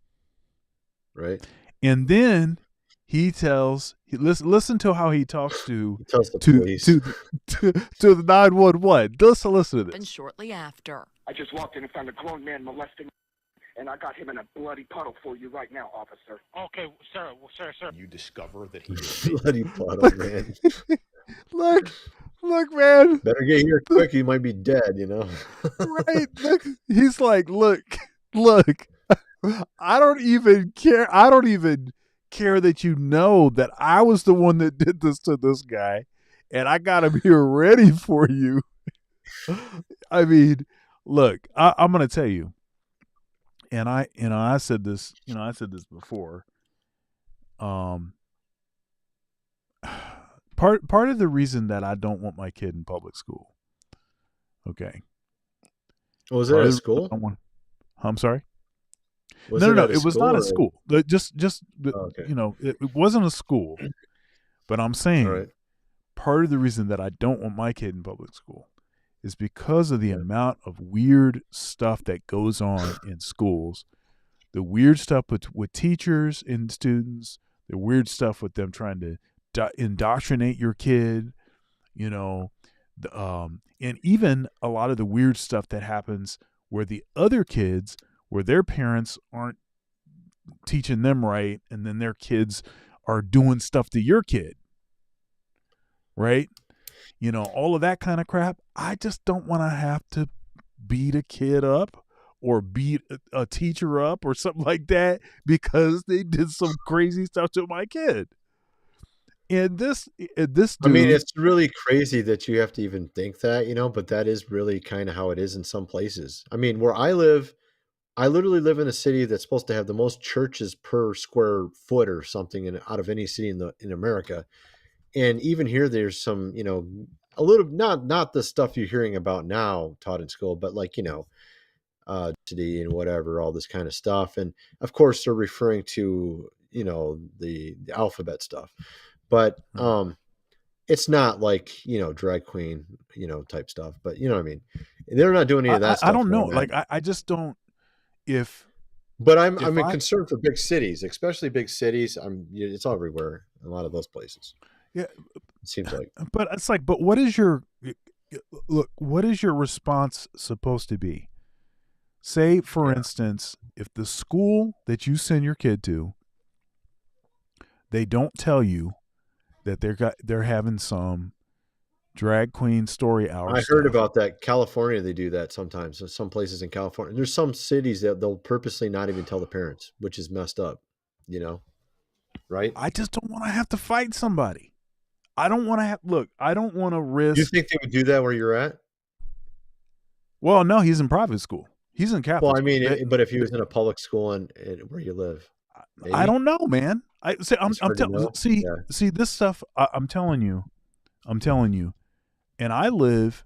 Right. And then he tells, listen to how he talks to the police. to the 911. Listen to this. And shortly after. I just walked in and found a grown man molesting, and I got him in a bloody puddle for you right now, officer. Okay, sir. You discover that he has been. Bloody puddle, man. Look, man. Better get here quick. He might be dead, Right. Look, he's like, look. I don't even care. I don't even care that you know that I was the one that did this to this guy, and I got him here ready for you. I mean, look, I'm going to tell you, and I said this, before. Part of the reason that I don't want my kid in public school. Okay. Was it at school? I'm sorry. Was No. at a It was not school a or- school. okay. It wasn't a school. But I'm saying All right. part of the reason that I don't want my kid in public school is because of the amount of weird stuff that goes on in schools. The weird stuff with teachers and students, the weird stuff with them trying to indoctrinate your kid, and even a lot of the weird stuff that happens where the other kids, where their parents aren't teaching them right, and then their kids are doing stuff to your kid, right? All of that kind of crap. I just don't want to have to beat a kid up or beat a teacher up or something like that because they did some crazy stuff to my kid. And this dude, I mean, it's really crazy that you have to even think that, but that is really kind of how it is in some places. I mean, where I live, I literally live in a city that's supposed to have the most churches per square foot or something out of any city in America. And even here, there's some, a little, not the stuff you're hearing about now taught in school, but like, today and whatever, all this kind of stuff. And of course, they're referring to, the alphabet stuff, but it's not like, drag queen, type stuff, but you know what I mean? They're not doing any of that stuff. I don't know. Man. Like, I just don't, but I'm concerned for big cities, especially big cities. It's everywhere. A lot of those places. Yeah. It seems like, but it's like, but what is your response supposed to be? Say, for instance, if the school that you send your kid to, they don't tell you that they're having some drag queen story hour. I heard about that. California, they do that sometimes. So some places in California, there's some cities that they'll purposely not even tell the parents, which is messed up, right? I just don't want to have to fight somebody. I don't want to I don't want to risk. You think they would do that where you're at? Well, no, he's in private school. He's in Catholic. Well, I mean, but if he was in a public school and where you live, maybe? I don't know, man. See this stuff. I'm telling you, and I live.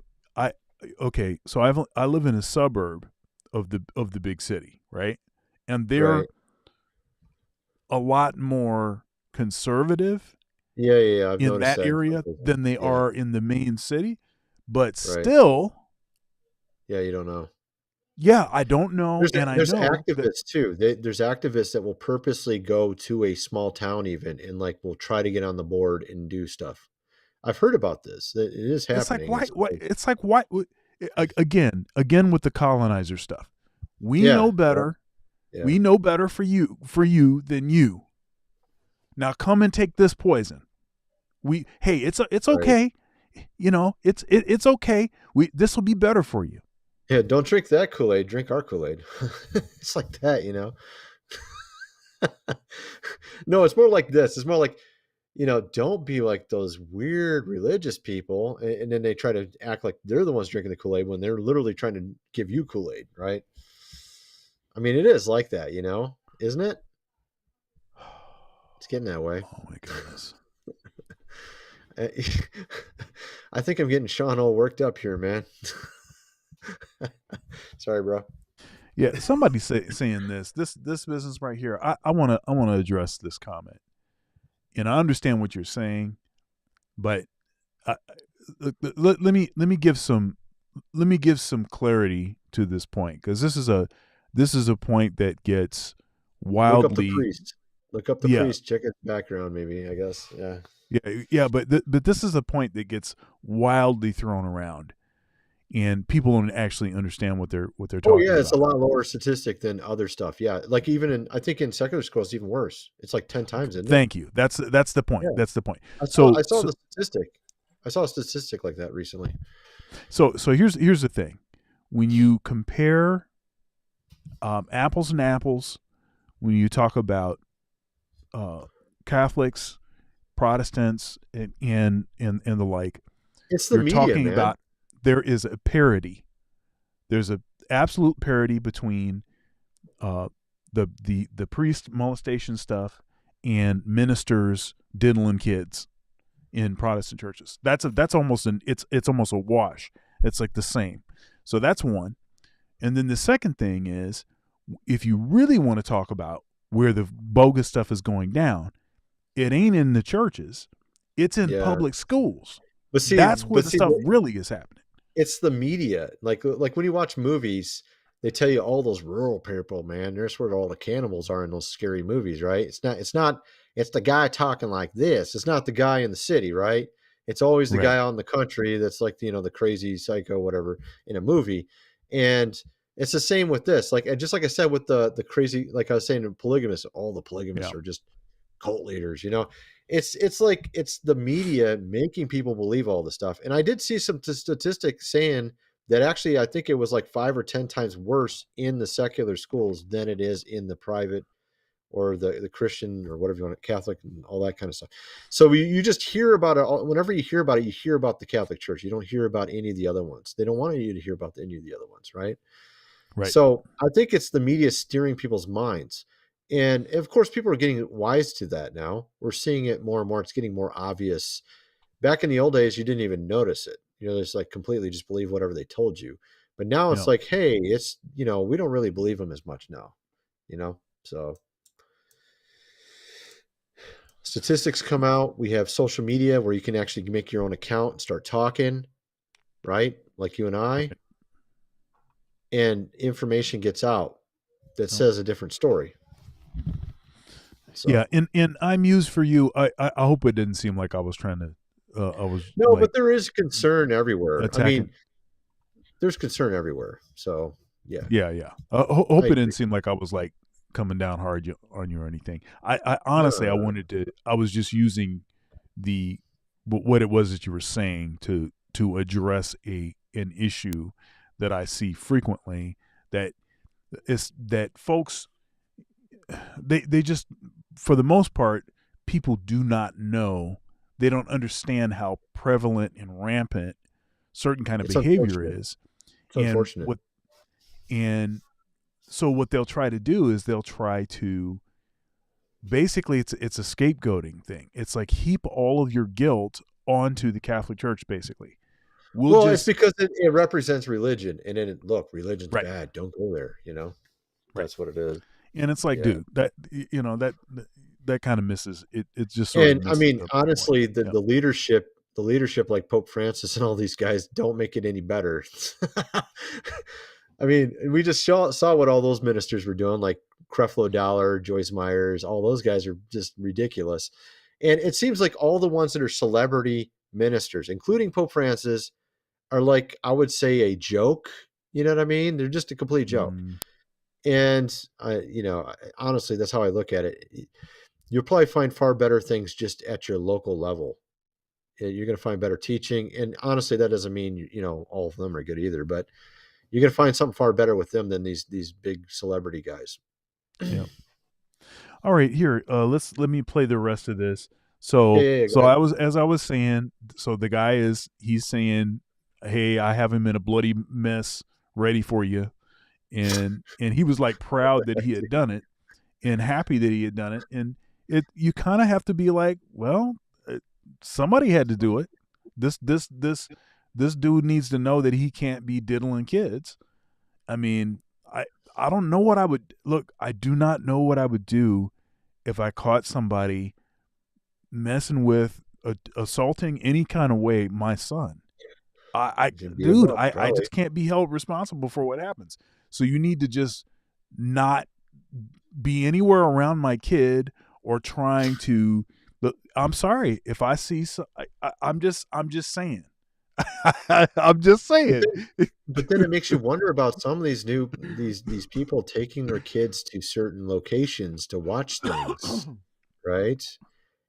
So I live in a suburb of the big city, right? And they're a lot more conservative. Yeah. I've in that area than they are in the main city, but still. Yeah, you don't know. Yeah, I don't know. There's activists too. There's activists that will purposely go to a small town even and like will try to get on the board and do stuff. I've heard about this. It is happening. It's like why again with the colonizer stuff. We know better. Yeah. We know better for you than you. Now come and take this poison. It's okay. It's okay. This will be better for you. Yeah, don't drink that Kool-Aid. Drink our Kool-Aid. It's like that, No, it's more like this. It's more like, don't be like those weird religious people. And then they try to act like they're the ones drinking the Kool-Aid when they're literally trying to give you Kool-Aid, right? I mean, it is like that, isn't it? It's getting that way. Oh my goodness. I think I'm getting Sean all worked up here, man. Sorry, bro. Yeah, somebody saying this business right here. I want to address this comment, and I understand what you're saying, but let me give some clarity to this point, because this is a point that gets wildly. Look up the priest. Check his background, maybe. I guess. Yeah. But this is a point that gets wildly thrown around. And people don't actually understand what they're talking about. Oh yeah, it's a lot lower statistic than other stuff. Yeah, like I think in secular schools, it's even worse. It's like 10 times, isn't it? Thank you. That's the point. Yeah. That's the point. I saw the statistic. I saw a statistic like that recently. So here's the thing: when you compare apples and apples, when you talk about Catholics, Protestants, and the like, it's the you're media, talking man. about. There is a parity. There's an absolute parity between the priest molestation stuff and ministers diddling kids in Protestant churches. That's almost it's almost a wash. It's like the same. So that's one. And then the second thing is, if you really want to talk about where the bogus stuff is going down, it ain't in the churches. It's in public schools. But see, that's where the stuff really is happening. It's the media. Like when you watch movies, they tell you all those rural people, man. There's where all the cannibals are in those scary movies, right? It's the guy talking like this. It's not the guy in the city, right? It's always the guy out in the country that's like, the crazy psycho, whatever, in a movie. And it's the same with this. Like, just like I said, with the crazy, like I was saying, polygamists, all the polygamists are just cult leaders, It's like it's the media making people believe all this stuff. And I did see some statistics saying that actually I think it was like 5 or 10 times worse in the secular schools than it is in the private or the Christian or whatever you want, Catholic and all that kind of stuff. So you just hear about it. Whenever you hear about it, you hear about the Catholic Church. You don't hear about any of the other ones. They don't want you to hear about any of the other ones, right? Right. So I think it's the media steering people's minds. And of course, people are getting wise to that now. We're seeing it more and more. It's getting more obvious. Back in the old days, you didn't even notice it. It's like completely just believe whatever they told you. But now it's Yeah. like, hey, it's, we don't really believe them as much now, So statistics come out. We have social media where you can actually make your own account and start talking, right? Like you and I. And information gets out that says a different story. So. Yeah, and I'm used for you. I hope it didn't seem like I was trying to. I was No, like but there is concern everywhere. I attacking. mean, there's concern everywhere. So yeah. Yeah. Hope it agree. didn't seem like I was like coming down hard on you or anything. I honestly, I wanted to. I was just using what it was that you were saying to address an issue that I see frequently, that is that folks they just, for the most part, people do not know, they don't understand how prevalent and rampant certain kind of It's behavior unfortunate. is. It's unfortunate. And so what they'll try to do is they'll try to basically, it's a scapegoating thing. It's like heap all of your guilt onto the Catholic Church, basically. It's because it represents religion, and then religion's Right. bad. Don't go there. That's what it is. And it's like, Yeah. dude, that kind of misses it. It just sort of And I misses mean, the point. honestly, Yeah. the leadership like Pope Francis and all these guys don't make it any better. I mean, we just saw what all those ministers were doing, like Creflo Dollar, Joyce Myers, all those guys are just ridiculous. And it seems like all the ones that are celebrity ministers, including Pope Francis, are like, I would say, a joke. You know what I mean? They're just a complete joke. And honestly, that's how I look at it. You'll probably find far better things just at your local level. You're going to find better teaching. And honestly, that doesn't mean, all of them are good either, but you're going to find something far better with them than these big celebrity guys. Yeah. All right, here, let me play the rest of this. So, Yeah, so I was saying, so the guy he's saying, hey, I have him in a bloody mess ready for you. And he was like proud that he had done it and happy that he had done it. And you kind of have to be like, well, somebody had to do it. This dude needs to know that he can't be diddling kids. I mean, I don't know what I would look. I do not know what I would do if I caught somebody messing with, assaulting any kind of way my son. I just can't be held responsible for what happens. So you need to just not be anywhere around my kid or trying to. I'm sorry if I see. I'm just saying. I'm just saying. But then it makes you wonder about some of these these people taking their kids to certain locations to watch things, right?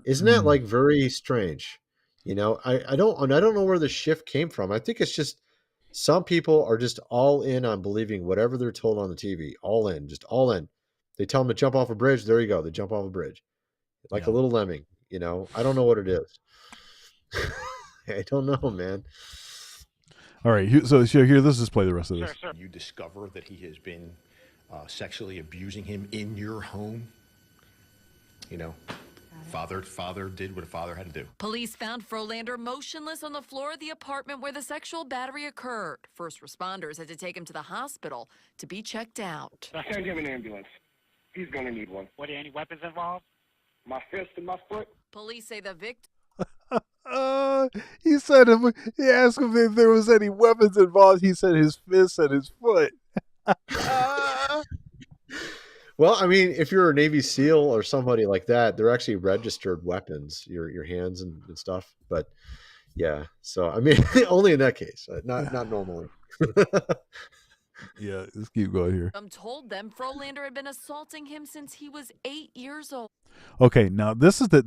Isn't that like very strange? I don't know where the shift came from. I think it's just some people are just all in on believing whatever they're told on the TV. All in, just all in. They tell them to jump off a bridge. There you go. They jump off a bridge like a little lemming. I don't know what it is. I don't know, man. All right, so here, let's just play the rest of this. You discover that he has been sexually abusing him in your home. Father did what a father had to do. Police found Frolander motionless on the floor of the apartment where the sexual battery occurred. First responders had to take him to the hospital to be checked out. I send him an ambulance. He's gonna need one. Were there any weapons involved? My fist and my foot. Police say the victim. He asked him if there was any weapons involved. He said his fist and his foot. Well, I mean, if you're a Navy SEAL or somebody like that, they're actually registered weapons, your hands and stuff. But yeah, so I mean, only in that case, not normally. Yeah, let's keep going here. Told them Frolander had been assaulting him since he was 8 years old. Okay, now this is the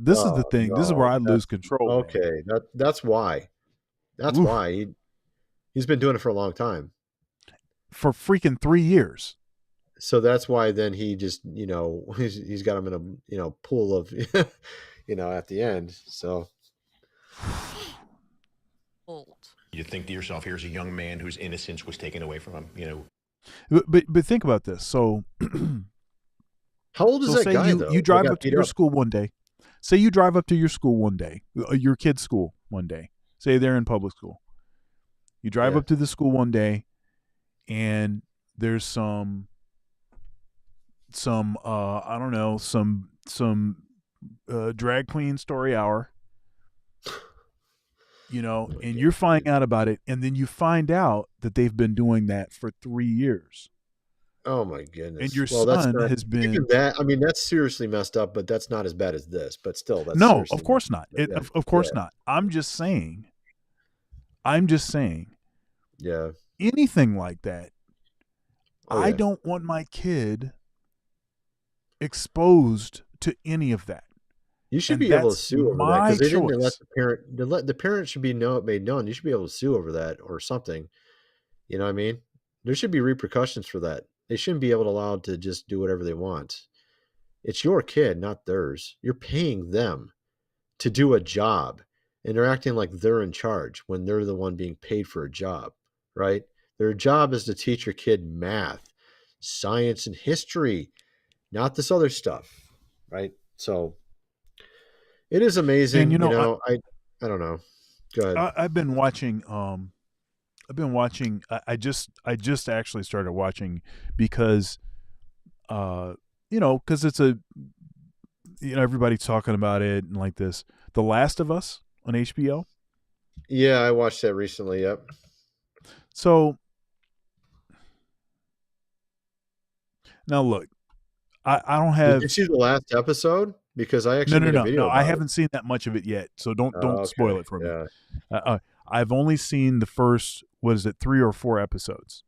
thing. No, this is where I lose control. Okay, that's why. That's why he's been doing it for a long time. For freaking 3 years. So that's why then he just, he's got him in a pool of, at the end. So. You think to yourself, here's a young man whose innocence was taken away from him, But think about this. So How old is so that say guy you though? you That drive got up to beat your up. school one day. Say you drive up to your school one day, your kid's school one day. Say they're in public school. You drive Yeah. up to the school one day, and there's some I don't know, some drag queen story hour, Oh my and God, you're finding dude. out about it, and then you find out that they've been doing that for 3 years, Oh my and goodness. your Well, that's son not has even been. that. I mean, that's seriously messed up, but that's not as bad as this. But still, that's No, of seriously messed course not. up. Yeah. Of Yeah. course not. I'm just saying Yeah. anything like that, Oh I yeah. don't want my kid exposed to any of that. You should And be able to that's sue over that my because they didn't let choice. the parent should be made known. You should be able to sue over that or something. You know what I mean? There should be repercussions for that. They shouldn't be able to allow to just do whatever they want. It's your kid, not theirs. You're paying them to do a job, and they're acting like they're in charge when they're the one being paid for a job, right? Their job is to teach your kid math, science, and history, not this other stuff, right? So it is And amazing, you know, I don't know. Go ahead. I've been watching. I've been watching. I just actually started watching because, because it's a, everybody's talking about it and like this. The Last of Us on HBO. Yeah, I watched that recently. Yep. So now look, I don't Did you have. see the last episode? Because I No, actually no, made a no, video no. I about it. haven't seen that much of it yet, so don't Oh, spoil okay. it for me. Yeah. I've only seen the first, what is it, 3 or 4 episodes.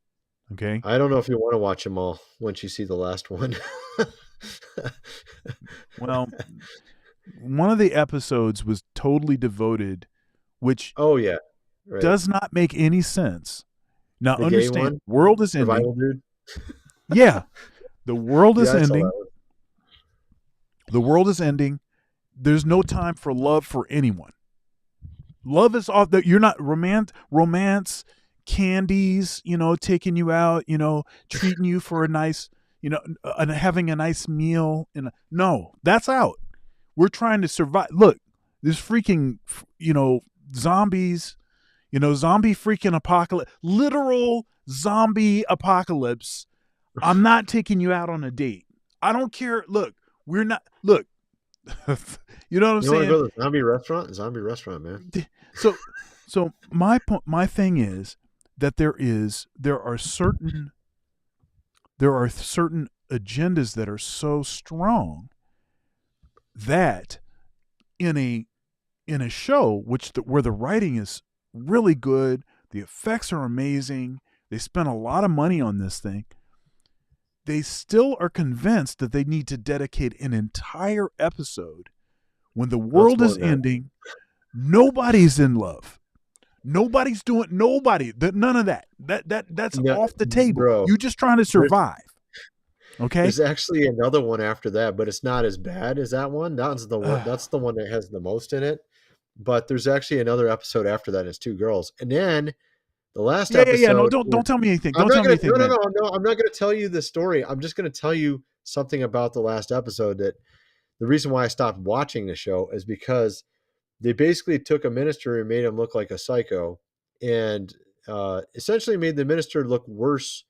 Okay. I don't know if you want to watch them all once you see the last one. Well, one of the episodes was totally devoted, which Oh yeah. Right. does not make any sense. Now, The gay understand, one? world is ending. Survival dude? Yeah, the world is Yeah, I saw ending. that one. The world is ending. There's no time for love for anyone. Love is off. You're not romance, candies. Taking you out. Treating you for a nice. Having a nice meal. No, that's out. We're trying to survive. Look, there's freaking, zombies. Zombie freaking apocalypse. Literal zombie apocalypse. I'm not taking you out on a date. I don't care. Look, we're not. Look, you know what I'm You want to saying? go to the zombie restaurant? Zombie restaurant, man. So my thing is that there are certain agendas that are so strong that in a show where the writing is really good, the effects are amazing, they spent a lot of money on this thing, they still are convinced that they need to dedicate an entire episode when the world more is than that. ending, nobody's in love. Nobody's doing none of that. That's No, off the table. bro. You're just trying to survive. Okay? There's actually another one after that, but it's not as bad as that one. That one's the one. That's the one that has the most in it. But there's actually another episode after that. And it's 2 girls, and then the last episode. Yeah. No, don't tell me anything. I'm Don't not tell me gonna. anything, man. No. I'm not gonna tell you the story. I'm just gonna tell you something about the last episode. That the reason why I stopped watching the show is because they basically took a minister and made him look like a psycho, and essentially made the minister look worse.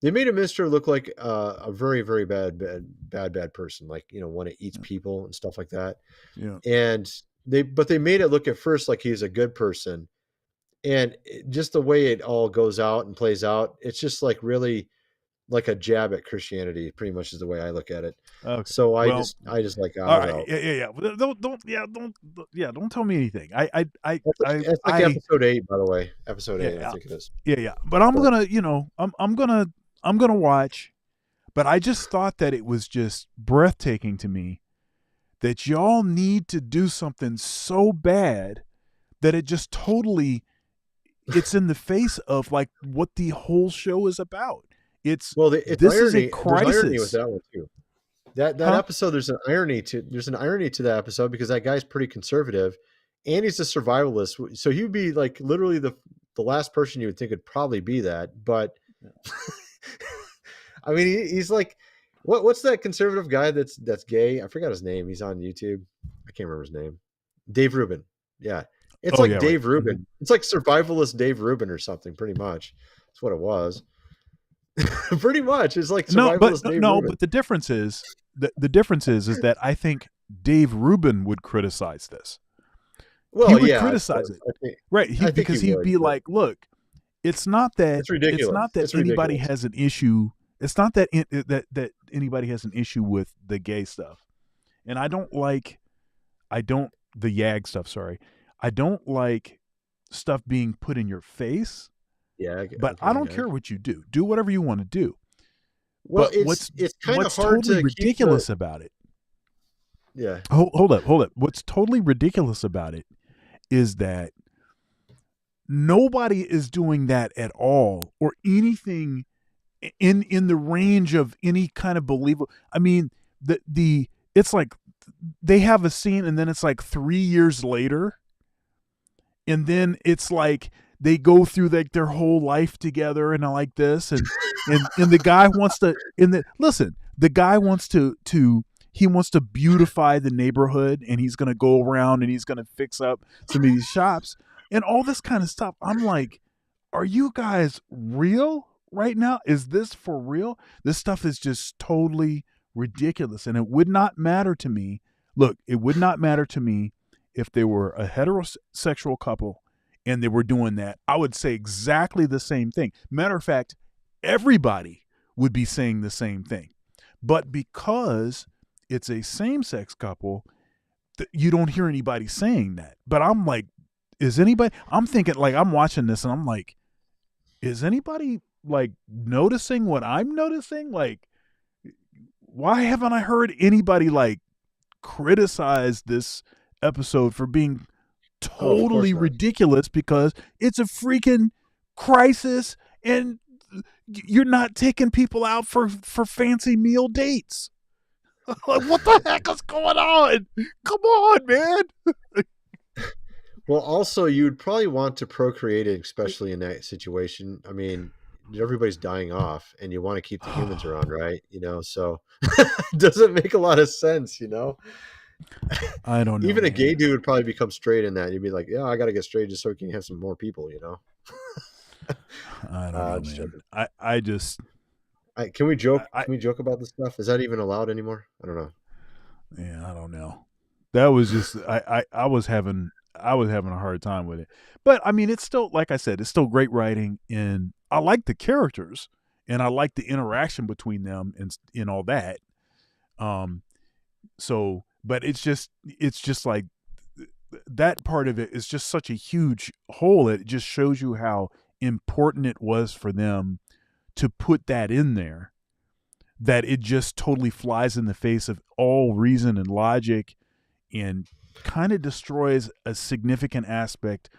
They made a minister look like a very, very bad person, like one that eats people and stuff like that. Yeah. And they made it look at first like he's a good person, and just the way it all goes out and plays out, it's just like really like a jab at Christianity. Pretty much is the way I look at it. Okay. So I Well, just like all right. Yeah. Well, don't tell me anything. It's like episode 8, by the way. Episode 8, I think it is. Yeah. But I'm gonna watch. But I just thought that it was just breathtaking to me that y'all need to do something so bad that it just totally it's in the face of like what the whole show is about. This irony. is a There's crisis. irony with that one too. That episode, there's an irony to that episode because that guy's pretty conservative, and he's a survivalist. So he would be like literally the last person you would think would probably be that, but I mean, he's like, what's that conservative guy that's gay? I forgot his name. He's on YouTube. I can't remember his name. Dave Rubin. Yeah, it's Oh like yeah, right. Dave Rubin. It's like survivalist Dave Rubin or something. Pretty much, that's what it was. Pretty much, it's like No, survivalist Dave Rubin. but the difference is the difference is that I think Dave Rubin would criticize this. Well, He would yeah, criticize it, I think because he he'd would, be but like, "Look, it's not that ridiculous. It's anybody ridiculous. has an issue. It's not that that anybody has an issue with the gay stuff, and I don't the Yag stuff. Sorry, I don't like stuff being put in your face. Yeah, But okay, I don't yeah. care what you do. Do whatever you want to do. Well, But it's kind of what's hard totally to keep ridiculous about it? Yeah. Hold up. What's totally ridiculous about it is that nobody is doing that at all, or anything in the range of any kind of believable. I mean, the it's like they have a scene, and then it's like 3 years later, and then it's like they go through like their whole life together and like this, and the guy wants to the guy wants to he wants to beautify the neighborhood, and he's going to go around and he's going to fix up some of these shops and all this kind of stuff. I'm like, are you guys real right now? Is this for real? This stuff is just totally ridiculous, and it would not matter to me. Look, it would not matter to me if they were a heterosexual couple and they were doing that. I would say exactly the same thing. Matter of fact, everybody would be saying the same thing. But because it's a same-sex couple, you don't hear anybody saying that. But I'm like, I'm thinking, like, I'm watching this and I'm like, is anybody like noticing what I'm noticing? Like, why haven't I heard anybody like criticize this episode for being totally ridiculous, because it's a freaking crisis and you're not taking people out for fancy meal dates. Like, what the heck is going on? Come on, man. Well, also, you would probably want to procreate it, especially in that situation. I mean, everybody's dying off, and you want to keep the humans around, right? So it doesn't make a lot of sense, I don't know. Even a man. gay dude would probably become straight in that. You'd be like, yeah, I got to get straight just so we can have some more people, I don't know, just man. joking. I just Can we joke? Can we joke about this stuff? Is that even allowed anymore? I don't know. Yeah, I don't know. That was just I was having a hard time with it. But I mean, it's still, like I said, it's still great writing, and I like the characters, and I like the interaction between them and all that. So, but it's just like that part of it is just such a huge hole. It just shows you how important it was for them to put that in there, that it just totally flies in the face of all reason and logic, and kind of destroys a significant aspect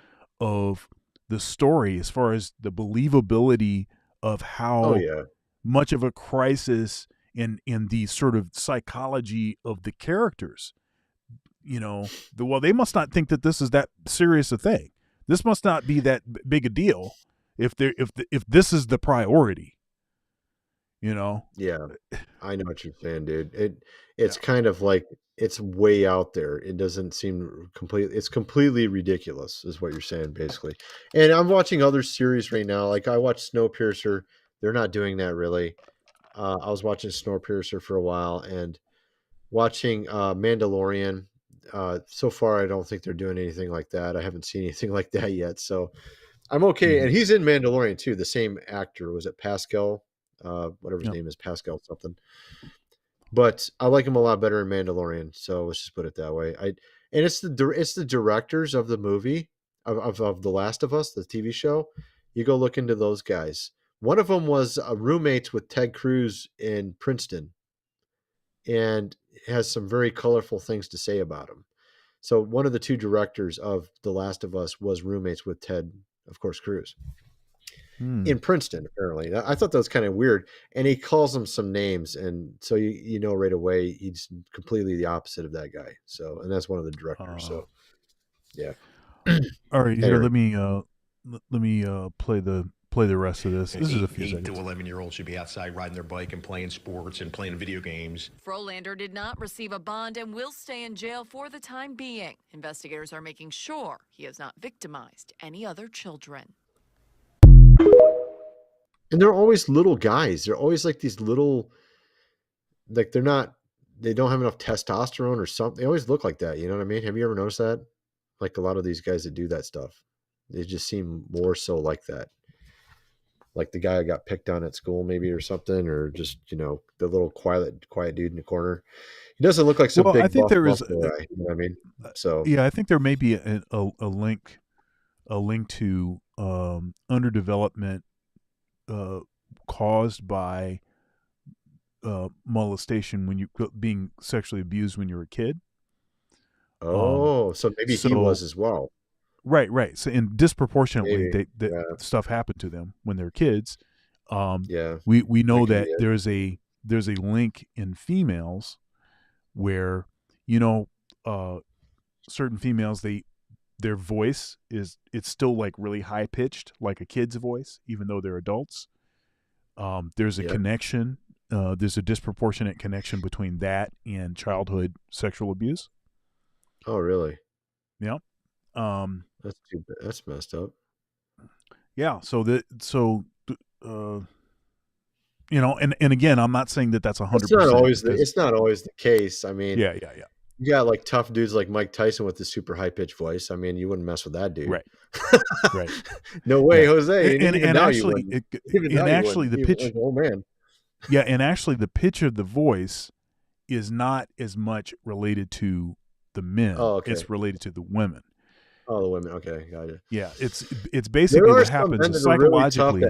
of the story as far as the believability of how much of a crisis in the sort of psychology of the characters. Well, they must not think that this is that serious a thing. This must not be that big a deal if this is the priority. Yeah, I know what you're saying, dude. It's kind of like it's way out there. It doesn't seem it's completely ridiculous, is what you're saying, basically. And I'm watching other series right now. Like I watched Snowpiercer. They're not doing that really. I was watching Snowpiercer for a while and watching Mandalorian. So far, I don't think they're doing anything like that. I haven't seen anything like that yet, so I'm okay. And he's in Mandalorian too. The same actor. Was it Pascal? Whatever his name is, Pascal something. But I like him a lot better in Mandalorian. So let's just put it that way. And it's the directors of the movie of The Last of Us, the TV show. You go look into those guys. One of them was roommates with Ted Cruz in Princeton, and has some very colorful things to say about him. So one of the two directors of The Last of Us was roommates with Ted, of course, Cruz. In Princeton, apparently. I thought that was kind of weird. And he calls them some names, and so you know right away he's completely the opposite of that guy. So, and that's one of the directors. So, yeah. All right, here, let me play the play the rest of this. An This is a few 8 to seconds. 11-year-olds should be outside riding their bike and playing sports and playing video games. Frolander did not receive a bond and will stay in jail for the time being. Investigators are making sure he has not victimized any other children. And they're always little guys. They're always like these little, like they don't have enough testosterone or something. They always look like that. You know what I mean? Have you ever noticed that? Like a lot of these guys that do that stuff, they just seem more so like that. Like the guy got picked on at school maybe or something, or just, the little quiet dude in the corner. He doesn't look like some Well, big I think buff there is, muscle guy. You know what I mean? So yeah, I think there may be a link to underdevelopment caused by molestation when you being sexually abused when you were a kid. so maybe he was as well. Right. So, and disproportionately, Maybe, stuff happened to them when they were kids. Yeah, we know that that could be it. there's a link in females where certain females, their voice it's still like really high pitched, like a kid's voice, even though they're adults. There's a connection. There's a disproportionate connection between that and childhood sexual abuse. Oh, really? Yeah. That's too bad. That's messed up. Yeah. And again, I'm not saying that that's 100%. It's not always the case. I mean, yeah. You got like tough dudes like Mike Tyson with the super high pitched voice. I mean, you wouldn't mess with that dude, Right? Right. No way, Jose. And now actually, the pitch. Like, oh man. Yeah, and actually, the pitch of the voice is not as much related to the men. Oh, okay. It's related to the women. Oh, the women. Okay, gotcha. Yeah, it's basically what happens is psychologically.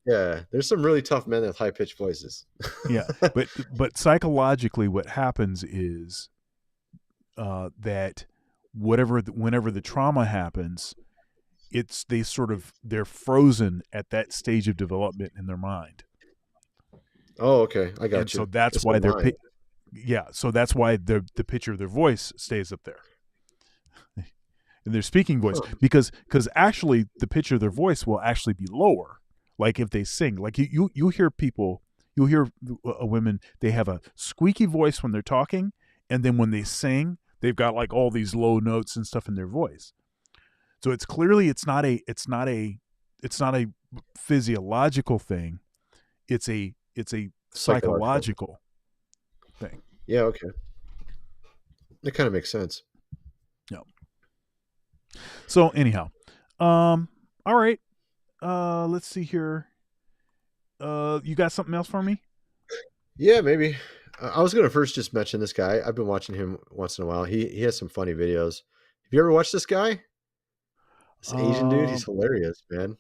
There's some really tough men with high pitched voices. Yeah, but psychologically, what happens is that whenever the trauma happens, they're frozen at that stage of development in their mind. Oh, okay, I got you. So that's why so that's why the pitch of their voice stays up there. And their speaking voice, because actually the pitch of their voice will actually be lower. Like if they sing, like you hear people, you'll hear women, they have a squeaky voice when they're talking, and then when they sing, they've got like all these low notes and stuff in their voice. So it's clearly it's not a physiological thing. It's a psychological thing. Yeah, okay. That kind of makes sense. Yeah. So anyhow, all right. Let's see here. You got something else for me? Yeah, maybe. I was gonna first just mention this guy. I've been watching him once in a while. He has some funny videos. Have you ever watched this guy? This Asian dude, he's hilarious, man.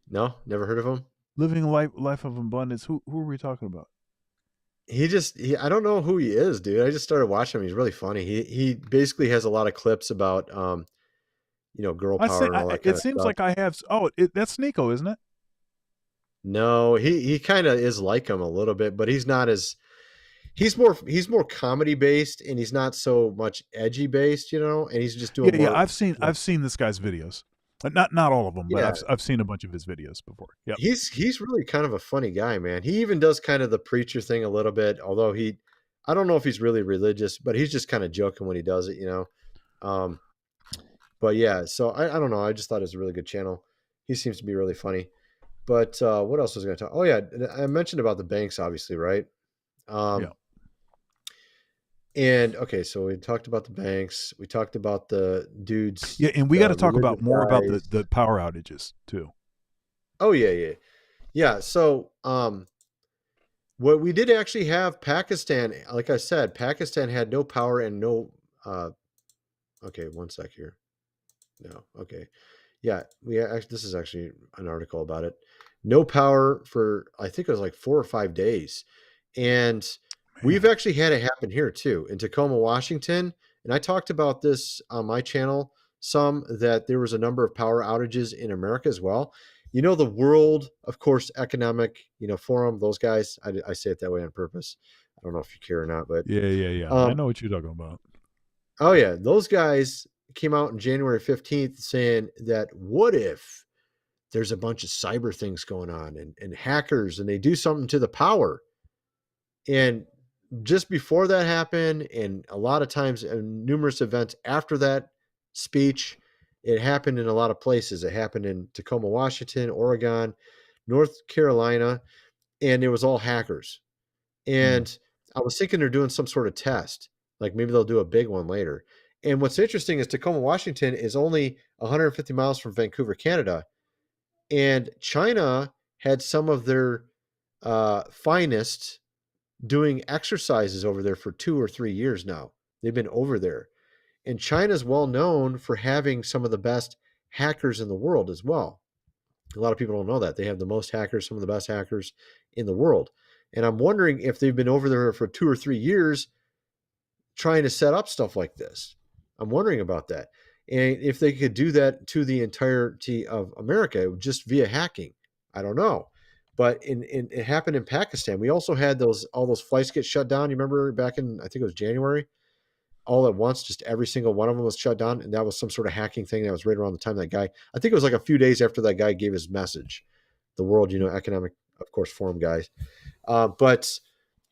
No, never heard of him. Living life of abundance. Who are we talking about? I don't know who he is, dude. I just started watching him. He's really funny. He basically has a lot of clips about girl power and all that kind it of seems stuff. like I have. Oh, that's Nico, isn't it? No, he kind of is like him a little bit, but he's not as he's more comedy based, and he's not so much edgy based, and he's just doing more. Yeah. I've seen this guy's videos. Not all of them, but I've seen a bunch of his videos before. Yeah, he's really kind of a funny guy, man. He even does kind of the preacher thing a little bit, although I don't know if he's really religious, but he's just kind of joking when he does it, But yeah, so I don't know. I just thought it was a really good channel. He seems to be really funny. But what else was I going to talk? Oh yeah, I mentioned about the banks, obviously, right? Yeah. And okay, so we talked about the banks. We talked about the dudes. Yeah, and we got to talk about more about guys. the power outages too. Oh yeah. So what we did actually have Pakistan. Like I said, Pakistan had no power and no. Okay, one sec here. No, okay, yeah. This is actually an article about it. No power for I think it was like 4 or 5 days, and. We've actually had it happen here too in Tacoma, Washington. And I talked about this on my channel that there was a number of power outages in America as well. The World, of course, Economic, Forum, those guys, I say it that way on purpose. I don't know if you care or not, but yeah. I know what you're talking about. Oh yeah. Those guys came out on January 15th saying that what if there's a bunch of cyber things going on and hackers, and they do something to the power. And just before that happened, and a lot of times in numerous events after that speech, it happened in a lot of places. It happened in Tacoma, Washington, Oregon, North Carolina, and it was all hackers. And I was thinking they're doing some sort of test, like maybe they'll do a big one later. And what's interesting is Tacoma, Washington is only 150 miles from Vancouver, Canada. And China had some of their finest doing exercises over there for 2 or 3 years now. They've been over there. And China's well known for having some of the best hackers in the world as well. A lot of people don't know that. They have the most hackers, some of the best hackers in the world. And I'm wondering if they've been over there for 2 or 3 years trying to set up stuff like this. I'm wondering about that. And if they could do that to the entirety of America just via hacking, I don't know. But it happened in Pakistan. We also had all those flights get shut down. You remember back in, I think it was January, all at once, just every single one of them was shut down. And that was some sort of hacking thing that was right around the time that guy, I think it was like a few days after that guy gave his message, the World, Economic, of course, Forum guys. But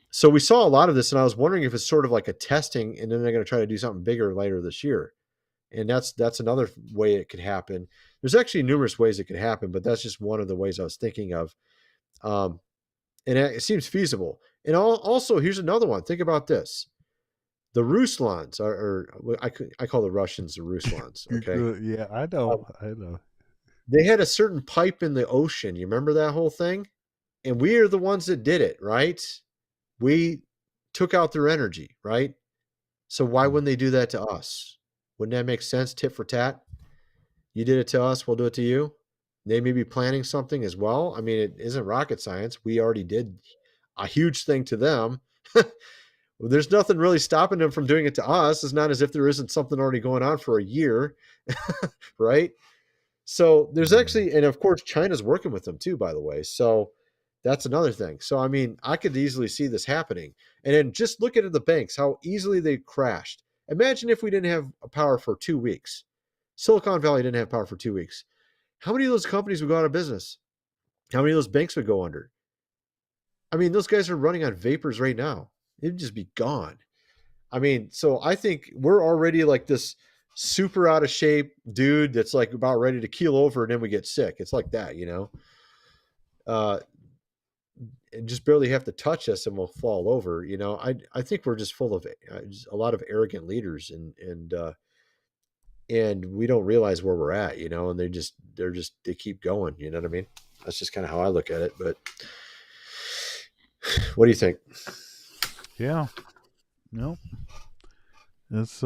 so we saw a lot of this, and I was wondering if it's sort of like a testing, and then they're going to try to do something bigger later this year. And that's another way it could happen. There's actually numerous ways it could happen, but that's just one of the ways I was thinking of. And it seems feasible. And also, here's another one. Think about this. The Ruslans I call the Russians the Ruslans. Okay. Yeah, I know. I know. They had a certain pipe in the ocean. You remember that whole thing? And we are the ones that did it, right? We took out their energy, right? So why wouldn't they do that to us? Wouldn't that make sense? Tit for tat. You did it to us, we'll do it to you. They may be planning something as well. I mean, it isn't rocket science. We already did a huge thing to them. There's nothing really stopping them from doing it to us. It's not as if there isn't something already going on for a year, right? So there's actually, and of course, China's working with them too, by the way. So that's another thing. So, I mean, I could easily see this happening. And then just look at the banks, how easily they crashed. Imagine if we didn't have power for 2 weeks. Silicon Valley didn't have power for 2 weeks. How many of those companies would go out of business? How many of those banks would go under? I mean, those guys are running on vapors right now. It'd just be gone. I mean, so I think we're already like this super out of shape dude that's like about ready to keel over, and then we get sick. It's like that, and just barely have to touch us and we'll fall over. I think we're just full of just a lot of arrogant leaders, and we don't realize where we're at, and they keep going. You know what I mean? That's just kind of how I look at it. But what do you think? Yeah. No. It's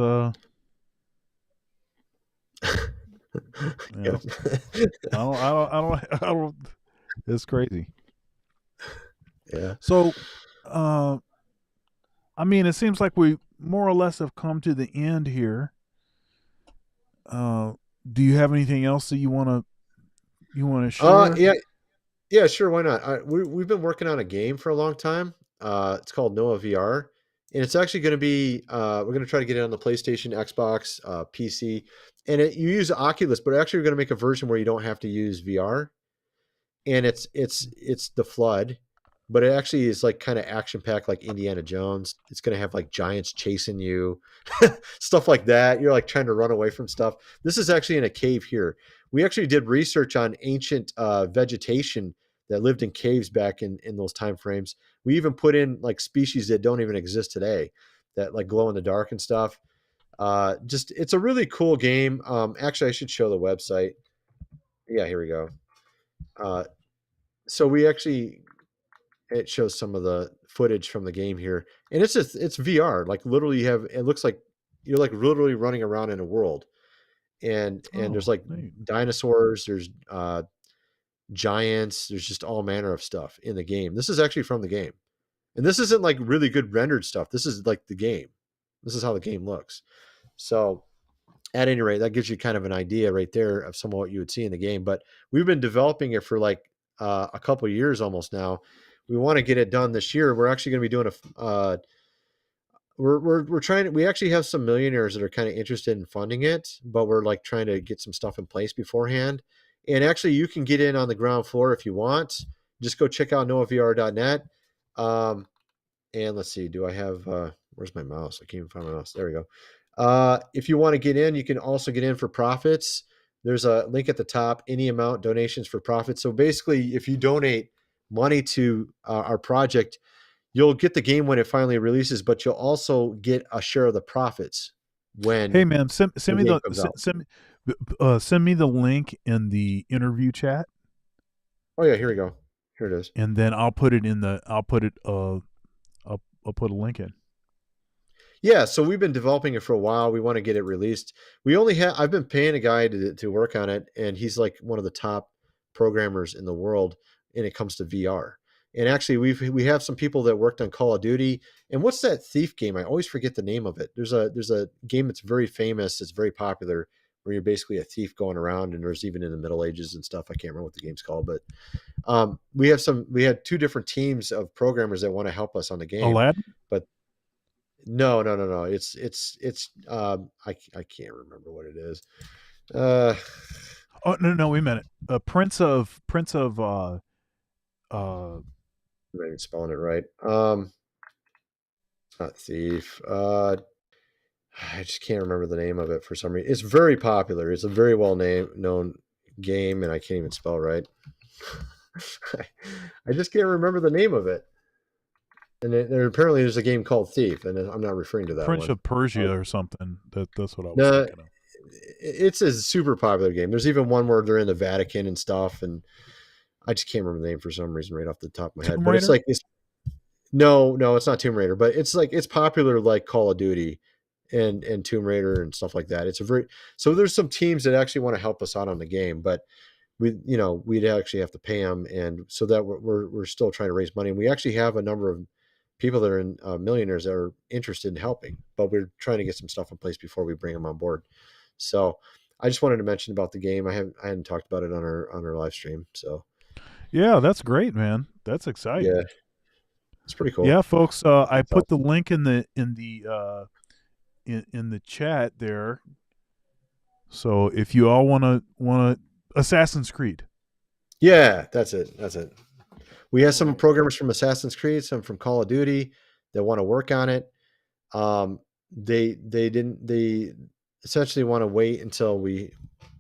Yeah. I don't. It's crazy. Yeah. So, I mean, it seems like we more or less have come to the end here. Do you have anything else that you want to share? Yeah, sure. Why not? We've been working on a game for a long time. It's called Noah VR, and it's actually going to be. We're going to try to get it on the PlayStation, Xbox, PC, and you use Oculus, but actually we're going to make a version where you don't have to use VR, and it's the Flood, but it actually is like kind of action packed, like Indiana Jones. It's going to have like giants chasing you, stuff like that. You're like trying to run away from stuff. This is actually in a cave here. We actually did research on ancient vegetation that lived in caves back in those time frames. We even put in like species that don't even exist today, that like glow in the dark and stuff. It's a really cool game. Actually, I should show the website. Yeah, here we go. So it shows some of the footage from the game here, and it's VR. Like literally, it looks like you're like literally running around in a world, and there's like dinosaurs, there's giants, there's just all manner of stuff in the game. This is actually from the game, and this isn't like really good rendered stuff. This is like the game. This is how the game looks. So at any rate, that gives you kind of an idea right there of some of what you would see in the game. But we've been developing it for like a couple of years almost now. We want to get it done this year. We're actually going to be doing we're trying to, we actually have some millionaires that are kind of interested in funding it, but we're like trying to get some stuff in place beforehand. And actually, you can get in on the ground floor if you want. Just go check out noavr.net. And let's see, do I have, where's my mouse? I can't even find my mouse. There we go. If you want to get in, you can also get in for profits. There's a link at the top, any amount donations for profits. So basically, if you donate money to our project, you'll get the game when it finally releases, but you'll also get a share of the profits when Hey man, send me game the comes out. send me the link in the interview chat, Oh yeah, here we go. Here it is. and then I'll put it in the I'll put a link in. Yeah, so we've been developing it for a while. We want to get it released. I've been paying a guy to work on it, and he's like one of the top programmers in the world when it comes to VR. And actually, we have some people that worked on Call of Duty. And what's that thief game? I always forget the name of it. There's a game that's very famous. It's very popular, where you're basically a thief going around, and there's even in the Middle Ages and stuff. I can't remember what the game's called, but we had two different teams of programmers that want to help us on the game. Aladdin? But no. It's I can't remember what it is. Oh no, wait a minute. Prince of I'm not even spelling it right. Not thief. I just can't remember the name of it for some reason. It's very popular. It's a very known game, and I can't even spell right. I just can't remember the name of it. And apparently there's a game called Thief, and I'm not referring to that Prince one. of Persia or something. That's what I was No, thinking of. it's a super popular game. There's even one where they're in the Vatican and stuff, and I just can't remember the name for some reason right off the top of my head. But it's like no, it's not Tomb Raider, but it's popular like Call of Duty and Tomb Raider and stuff like that. So there's some teams that actually want to help us out on the game, but we'd actually have to pay them, and so that we're still trying to raise money. And we actually have a number of people that are millionaires that are interested in helping, but we're trying to get some stuff in place before we bring them on board. So I just wanted to mention about the game. I hadn't talked about it on our live stream. So yeah, that's great, man. That's exciting. Yeah, it's pretty cool. Yeah, folks. I put the link in the chat there. So if you all want to Assassin's Creed. Yeah, that's it. We have some programmers from Assassin's Creed, some from Call of Duty that want to work on it. They essentially want to wait until we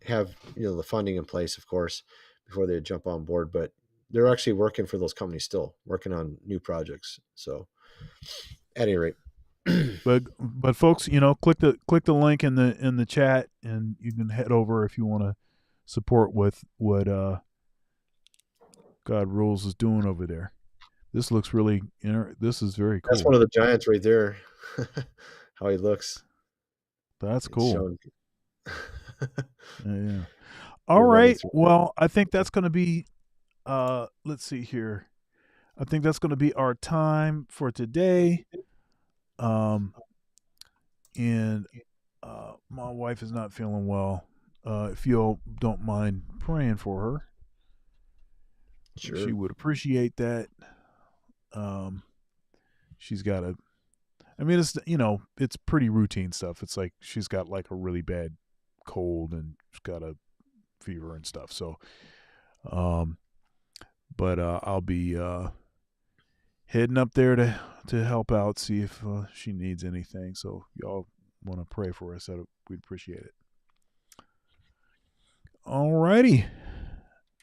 have the funding in place, of course, before they jump on board. But they're actually working for those companies still, working on new projects. So at any rate. but folks, click the link in the chat, and you can head over if you want to support with what God Rules is doing over there. This looks really this is very cool. That's one of the giants right there. How he looks. That's cool. Yeah. All right. Well, I think that's going to be let's see here. I think that's going to be our time for today. And my wife is not feeling well. If you don't mind praying for her, sure, she would appreciate that. She's got it's pretty routine stuff. It's like she's got like a really bad cold and she's got a fever and stuff. So, but I'll be heading up there to help out, see if she needs anything. So y'all want to pray for us, we'd appreciate it. All righty.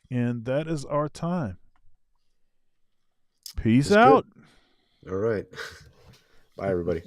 And that is our time. Peace out. All right. Bye, everybody.